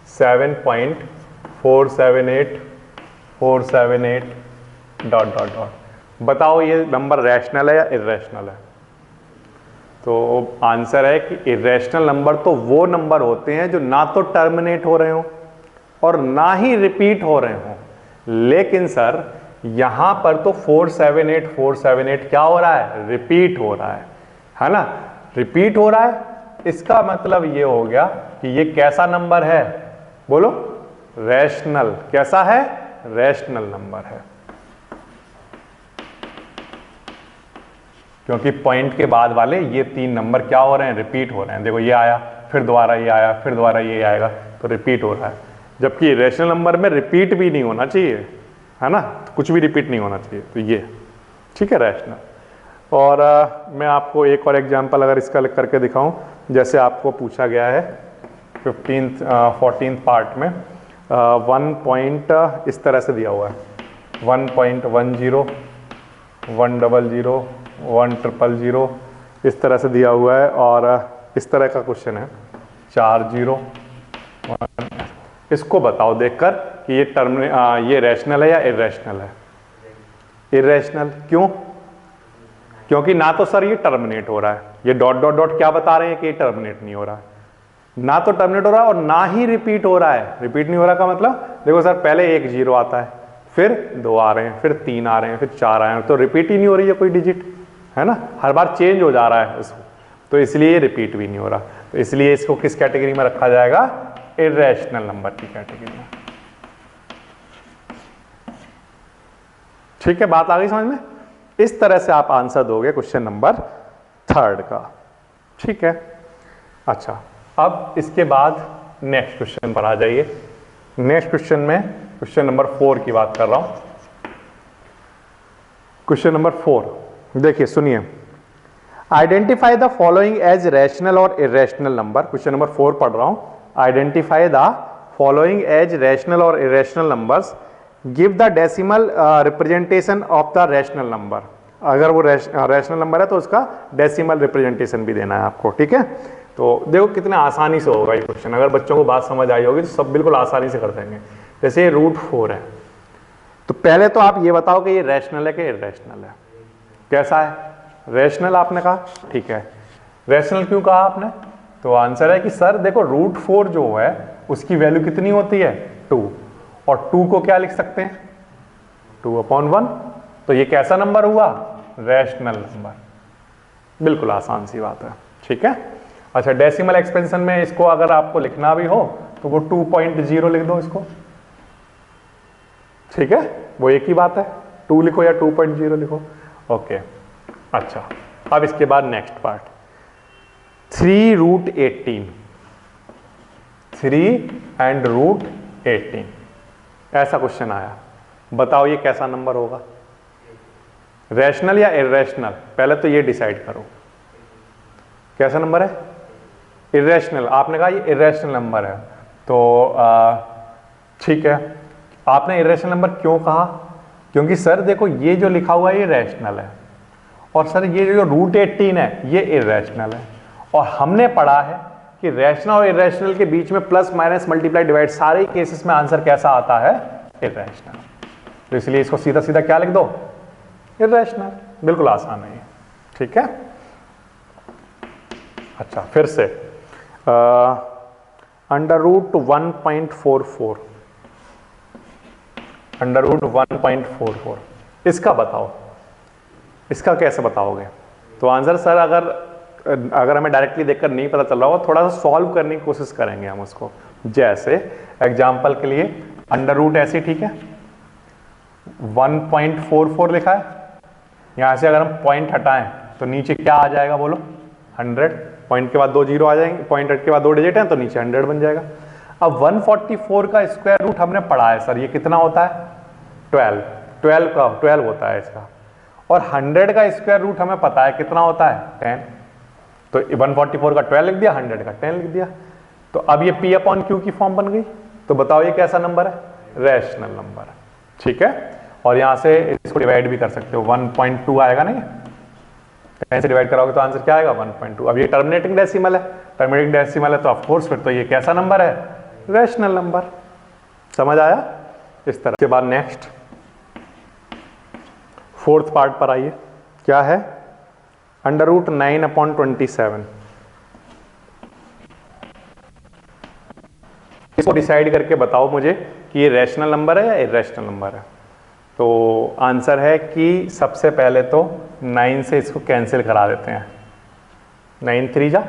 7.478478 डॉट डॉट डॉट। बताओ ये नंबर रैशनल है या इररेशनल है? तो आंसर है कि इररेशनल नंबर तो वो नंबर होते हैं जो ना तो टर्मिनेट हो रहे हो और ना ही रिपीट हो रहे हो। लेकिन सर यहां पर तो 478478 क्या हो रहा है? रिपीट हो रहा है ना? रिपीट हो रहा है, इसका मतलब ये हो गया कि ये कैसा नंबर है? बोलो, रैशनल। कैसा है? रैशनल नंबर है, क्योंकि पॉइंट के बाद वाले ये 3 नंबर क्या हो रहे हैं? रिपीट हो रहे हैं। देखो ये आया, फिर दोबारा ये आया, फिर दोबारा ये आएगा, तो रिपीट हो रहा है। जबकि रैशनल नंबर में रिपीट भी नहीं होना चाहिए, है ना? तो कुछ भी रिपीट नहीं होना चाहिए, तो ये ठीक है रैशनल। और मैं आपको एक और एग्जांपल अगर इसका करके दिखाऊं, जैसे आपको पूछा गया है 14th पार्ट में 1 पॉइंट इस तरह से दिया हुआ है 1.10 100 1000 इस तरह से दिया हुआ है, और इस तरह का क्वेश्चन है 40 1। इसको बताओ देखकर कि ये रैशनल है या इररेशनल है? इररेशनल। क्यों? क्योंकि ना तो सर ये टर्मिनेट हो रहा है, ये डॉट डॉट डॉट क्या बता रहे हैं कि ये टर्मिनेट नहीं हो रहा है, ना तो टर्मिनेट हो रहा है और ना ही रिपीट हो रहा है। रिपीट नहीं हो रहा का मतलब देखो सर, पहले 1 0 आता है, फिर 2 आ रहे हैं, फिर 3 आ रहे हैं, फिर 4 आए हैं, तो रिपीट ही नहीं हो रही है कोई डिजिट, है ना? हर बार चेंज हो जा रहा है इसको, तो इसलिए रिपीट भी नहीं हो रहा। तो इसलिए इसको किस कैटेगरी में रखा जाएगा? इररेशनल नंबर की कैटेगरी में। ठीक है, बात आ गई समझ में? इस तरह से आप आंसर दोगे क्वेश्चन नंबर 3 का। ठीक है, अच्छा, अब इसके बाद नेक्स्ट क्वेश्चन पर आ जाइए। नेक्स्ट क्वेश्चन में क्वेश्चन नंबर 4 की बात कर रहा हूं। क्वेश्चन नंबर 4 देखिए, सुनिए। Identify the following as rational और इररेशनल नंबर। क्वेश्चन नंबर 4 पढ़ रहा हूं। Identify the following as rational और irrational numbers, give the decimal representation of the rational number. अगर वो रैशनल नंबर है तो उसका डेसिमल रिप्रेजेंटेशन भी देना है आपको। ठीक है, तो देखो कितने आसानी से होगा ये क्वेश्चन। अगर बच्चों को बात समझ आई होगी तो सब बिल्कुल आसानी से कर देंगे। जैसे √4 है, तो पहले तो आप ये बताओ कि ये रैशनल है कि इररेशनल है? कैसा है? रैशनल आपने कहा, ठीक है। रैशनल क्यों कहा आपने? तो आंसर है कि सर देखो √4 जो है उसकी वैल्यू कितनी होती है? 2, और 2 को क्या लिख सकते हैं? 2/1। तो ये कैसा नंबर हुआ? Rational number. बिल्कुल आसान सी बात है। ठीक है, अच्छा, डेसिमल एक्सपेंशन में इसको अगर आपको लिखना भी हो तो वो 2.0 लिख दो इसको। ठीक है, वो एक ही बात है, 2 लिखो या 2.0 लिखो। ओके, अच्छा, अब इसके बाद नेक्स्ट पार्ट 3√18। 3 and √18 ऐसा क्वेश्चन आया। बताओ ये कैसा नंबर होगा? रैशनल या इररेशनल? पहले तो ये डिसाइड करो, कैसा नंबर है? इररेशनल। आपने कहा ये इररेशनल नंबर है, तो ठीक है। आपने इररेशनल नंबर क्यों कहा? क्योंकि सर देखो ये जो लिखा हुआ है ये रैशनल है, और सर ये जो √18 है ये इररेशनल है, और हमने पढ़ा है कि रैशनल और इररेशनल के बीच में प्लस माइनस मल्टीप्लाई डिवाइड सारे केसेस में आंसर कैसा आता है? इररेशनल। तो इसलिए इसको सीधा सीधा क्या लिख दो? इररेशनल। बिल्कुल आसान है ये। ठीक है, अच्छा, फिर से √1.44 √1.44 इसका बताओ, इसका कैसे बताओगे? तो आंसर सर अगर हमें डायरेक्टली देखकर नहीं पता चल रहा होगा, थोड़ा सा सॉल्व करने की कोशिश करेंगे हम उसको। जैसे एग्जांपल के लिए अंडर रूट ऐसे ठीक है, 1.44 लिखा है, यहां से अगर हम पॉइंट हटाएं तो नीचे क्या आ जाएगा बोलो, 100, पॉइंट के बाद 2 जीरो आ जाएंगे, पॉइंट के बाद 2 डिजिट हैं तो नीचे 100 बन जाएगा। अब 144 का स्क्वायर रूट हमने पढ़ा है सर, ये कितना होता है 12 होता है इसका, और 100 का स्क्वायर रूट हमें पता है कितना होता है 10, तो 144 का 12 लिख दिया, 100 का 10 लिख दिया, तो अब ये P अपॉन Q की फॉर्म बन गई। तो बताओ ये कैसा नंबर है, रैशनल नंबर है, ठीक है। और यहां से इसको डिवाइड भी कर सकते हो, 1.2 आएगा नहीं, 10 से डिवाइड कराओगे तो आंसर क्या आएगा 1.2। अब ये टर्मिनेटिंग डेसिमल है, टर्मिनेटिंग डेसिमल है तो ऑफ कोर्स फिर तो ये कैसा नंबर है, रैशनल नंबर। समझ आया इस तरह। के बाद नेक्स्ट फोर्थ पार्ट पर आइए, क्या है, अंडर रूट 9/27। इसको डिसाइड करके बताओ मुझे कि ये रैशनल नंबर है या इरैशनल नंबर है। तो आंसर है कि सबसे पहले तो 9 से इसको कैंसिल करा देते हैं, 9 3 जा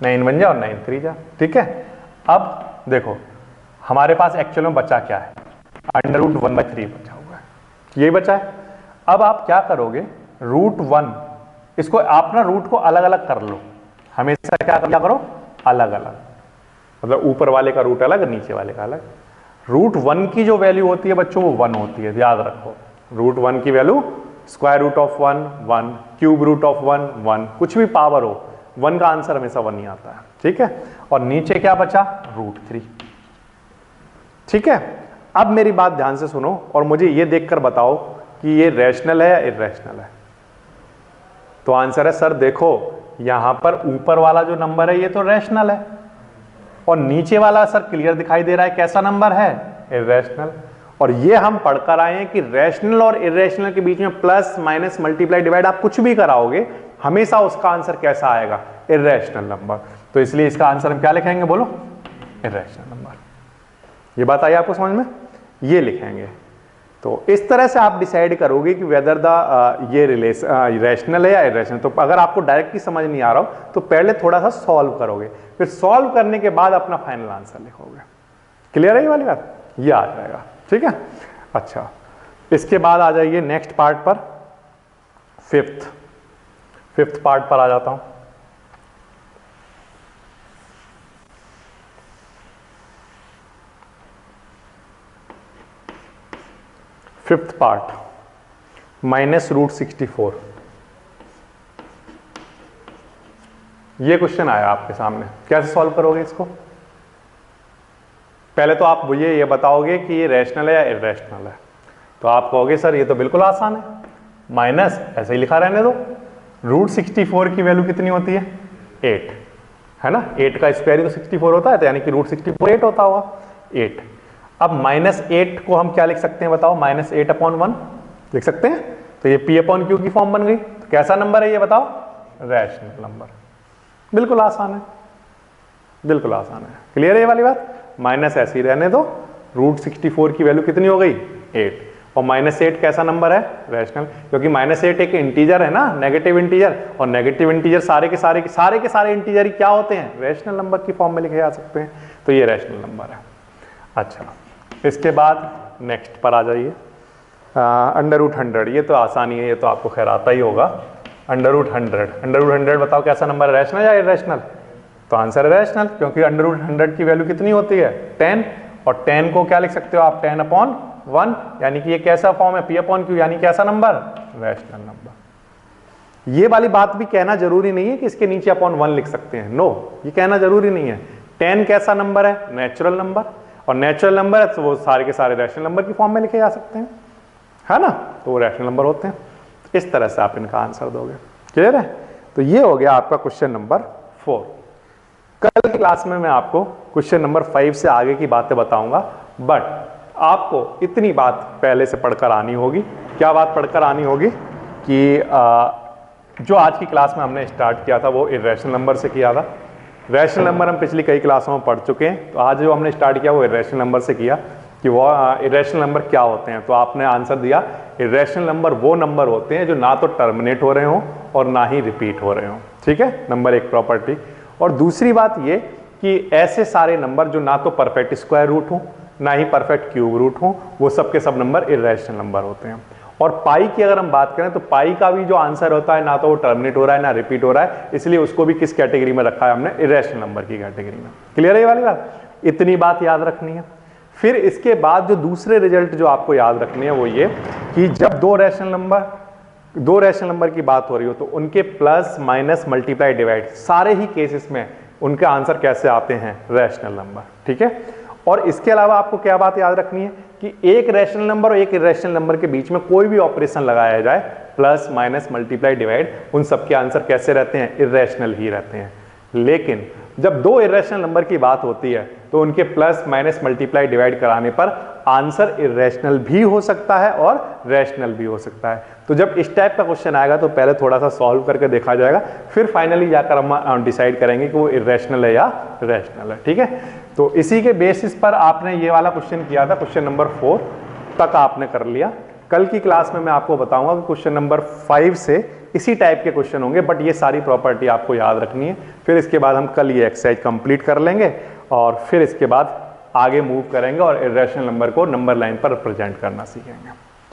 9 बन जा और 9 3 जा, ठीक है। अब देखो हमारे पास एक्चुअल में बचा क्या है, अंडर रूट 1/3 बचा हुआ है, यही बचा है। अब आप क्या करोगे, रूट 1 इसको आप ना रूट को अलग अलग कर लो, हमेशा क्या करो अलग अलग, मतलब ऊपर वाले का रूट अलग नीचे वाले का अलग। रूट 1 की जो वैल्यू होती है बच्चों वो 1 होती है, याद रखो, रूट 1 की value square root of 1 1, cube root of 1 1, कुछ भी पावर हो 1 का आंसर हमेशा 1 ही आता है, ठीक है। और नीचे क्या बचा, रूट 3, ठीक है। अब मेरी बात ध्यान से सुनो और मुझे ये देखकर बताओ कि ये रैशनल है या इरैशनल है। तो आंसर है सर देखो यहां पर ऊपर वाला जो नंबर है ये तो रैशनल है, और नीचे वाला सर क्लियर दिखाई दे रहा है कैसा नंबर है, इरैशनल। और ये हम पढ़कर आए हैं कि रैशनल और इरैशनल के बीच में प्लस माइनस मल्टीप्लाई डिवाइड आप कुछ भी कराओगे हमेशा उसका आंसर कैसा आएगा, इरैशनल नंबर। तो इसलिए इसका आंसर हम क्या लिखेंगे बोलो, इरैशनल नंबर। ये बात आई आपको समझ में, ये लिखेंगे। तो इस तरह से आप डिसाइड करोगे कि वेदर द ये रिलेशन रैशनल है या इरैशनल। तो अगर आपको डायरेक्टली समझ नहीं आ रहा हो तो पहले थोड़ा सा सॉल्व करोगे, फिर सॉल्व करने के बाद अपना फाइनल आंसर लिखोगे। क्लियर है ये वाली बात, ये आ जाएगा, ठीक है। अच्छा, इसके बाद आ जाइए नेक्स्ट पार्ट पर, फिफ्थ पार्ट पर आ जाता हूं। Fifth part, -√64। ये क्वेश्चन आया आपके सामने, कैसे सॉल्व करोगे इसको। पहले तो आप ये बताओगे कि ये रैशनल है या इरैशनल है। तो आप कहोगे सर ये तो बिल्कुल आसान है, माइनस ऐसे ही लिखा रहने दो, √64 की वैल्यू कितनी होती है 8, है ना, 8 का स्क्वायर ही तो 64 होता है, तो यानी कि √64 8 होता होगा, 8। अब -8 को हम क्या लिख सकते हैं बताओ, -8/1 लिख सकते हैं। तो ये P अपॉन Q की फॉर्म बन गई। तो कैसा नंबर है ये बताओ, रैशनल नंबर। बिल्कुल आसान है, बिल्कुल आसान है। क्लियर है ये वाली बात, माइनस ऐसे ही रहने दो, √64 की वैल्यू कितनी हो गई 8, और -8 कैसा नंबर है, रैशनल, क्योंकि -8 एक इंटीजर है ना, नेगेटिव इंटीजर, और नेगेटिव इंटीजर सारे के सारे इंटीजर ही क्या होते हैं, रैशनल नंबर की फॉर्म में लिखे जा सकते हैं। तो ये रैशनल नंबर है। अच्छा, इसके बाद नेक्स्ट पर आ जाइए, √100। ये तो आसानी है, ये तो आपको खैर आता ही होगा। √100 बताओ कैसा नंबर है, रैशनल या इरैशनल। तो आंसर है रैशनल, क्योंकि √100 की वैल्यू कितनी होती है 10, और 10 को क्या लिख सकते हो आप 10/1, यानी कि ये कैसा फॉर्म है P अपॉन Q, यानी कैसा नंबर, रैशनल नंबर। ये वाली बात भी कहना जरूरी नहीं है कि इसके नीचे /1 लिख सकते हैं, नो, ये कहना जरूरी नहीं है। 10 कैसा नंबर है, नेचुरल नंबर, और नेचुरल नंबर है तो वो सारे के सारे रैशनल नंबर की फॉर्म में लिखे जा सकते हैं, है ना, तो वो रैशनल नंबर होते हैं। इस तरह से आप इनका आंसर दोगे। क्लियर है। तो ये हो गया आपका क्वेश्चन नंबर 4। कल की क्लास में मैं आपको क्वेश्चन नंबर 5 से आगे की बातें बताऊंगा, बट आपको इतनी बात पहले से पढ़कर आनी होगी। क्या बात पढ़कर आनी होगी कि जो आज की क्लास में हमने स्टार्ट किया था वो इरैशनल नंबर से किया था। रैशनल नंबर हम पिछली कई क्लासों में पढ़ चुके हैं, तो आज जो हमने स्टार्ट किया वो इरैशनल नंबर से किया कि वो इरैशनल नंबर क्या होते हैं। तो आपने आंसर दिया, इरैशनल नंबर वो नंबर होते हैं जो ना तो टर्मिनेट हो रहे हो और ना ही रिपीट हो रहे हो, ठीक है, नंबर एक प्रॉपर्टी। और दूसरी बात ये कि ऐसे सारे नंबर जो ना तो परफेक्ट स्क्वायर रूट हो, ना ही परफेक्ट क्यूब रूट हो, वो सब के सब नंबर इर्रेशनल नंबर होते हैं। और पाई की अगर हम बात करें तो पाई का भी जो आंसर होता है ना तो वो टर्मिनेट हो रहा है ना रिपीट हो रहा है, इसलिए उसको भी किस कैटेगरी में रखा है हमने, इर्रेशनल नंबर की कैटेगरी में। क्लियर है ये वाली बात? इतनी बात याद रखनी है। फिर इसके बाद जो दूसरे रिजल्ट जो आपको याद रखने हैं वो ये कि जब दो रैशनल नंबर की बात हो रही हो तो उनके प्लस माइनस मल्टीप्लाई डिवाइड सारे ही केसेस में उनके आंसर कैसे आते हैं, रैशनल नंबर। ठीक है। और इसके अलावा आपको क्या बात याद रखनी है कि एक रैशनल नंबर और एक इर्रेशनल नंबर के बीच में कोई भी ऑपरेशन लगाया जाए, प्लस माइनस मल्टीप्लाई डिवाइड, उन सबके आंसर कैसे रहते हैं, इर्रेशनल ही रहते हैं। लेकिन जब दो इर्रेशनल नंबर की बात होती है तो उनके प्लस माइनस मल्टीप्लाई डिवाइड कराने पर आंसर इर्रेशनल भी हो सकता है और रैशनल भी हो सकता है। तो जब इस टाइप का क्वेश्चन आएगा तो पहले थोड़ा सा सॉल्व करके देखा जाएगा, फिर फाइनली जाकर हम डिसाइड करेंगे कि वो इर्रेशनल है या रैशनल है। ठीक है। तो इसी के बेसिस पर आपने ये वाला क्वेश्चन किया था, क्वेश्चन नंबर 4 तक आपने कर लिया। कल की क्लास में मैं आपको बताऊंगा कि क्वेश्चन नंबर 5 से इसी टाइप के क्वेश्चन होंगे, बट ये सारी प्रॉपर्टी आपको याद रखनी है। फिर इसके बाद हम कल ये एक्सरसाइज कंप्लीट कर लेंगे और फिर इसके बाद आगे मूव करेंगे और इर्रेशनल नंबर को नंबर लाइन पर रिप्रेजेंट करना सीखेंगे।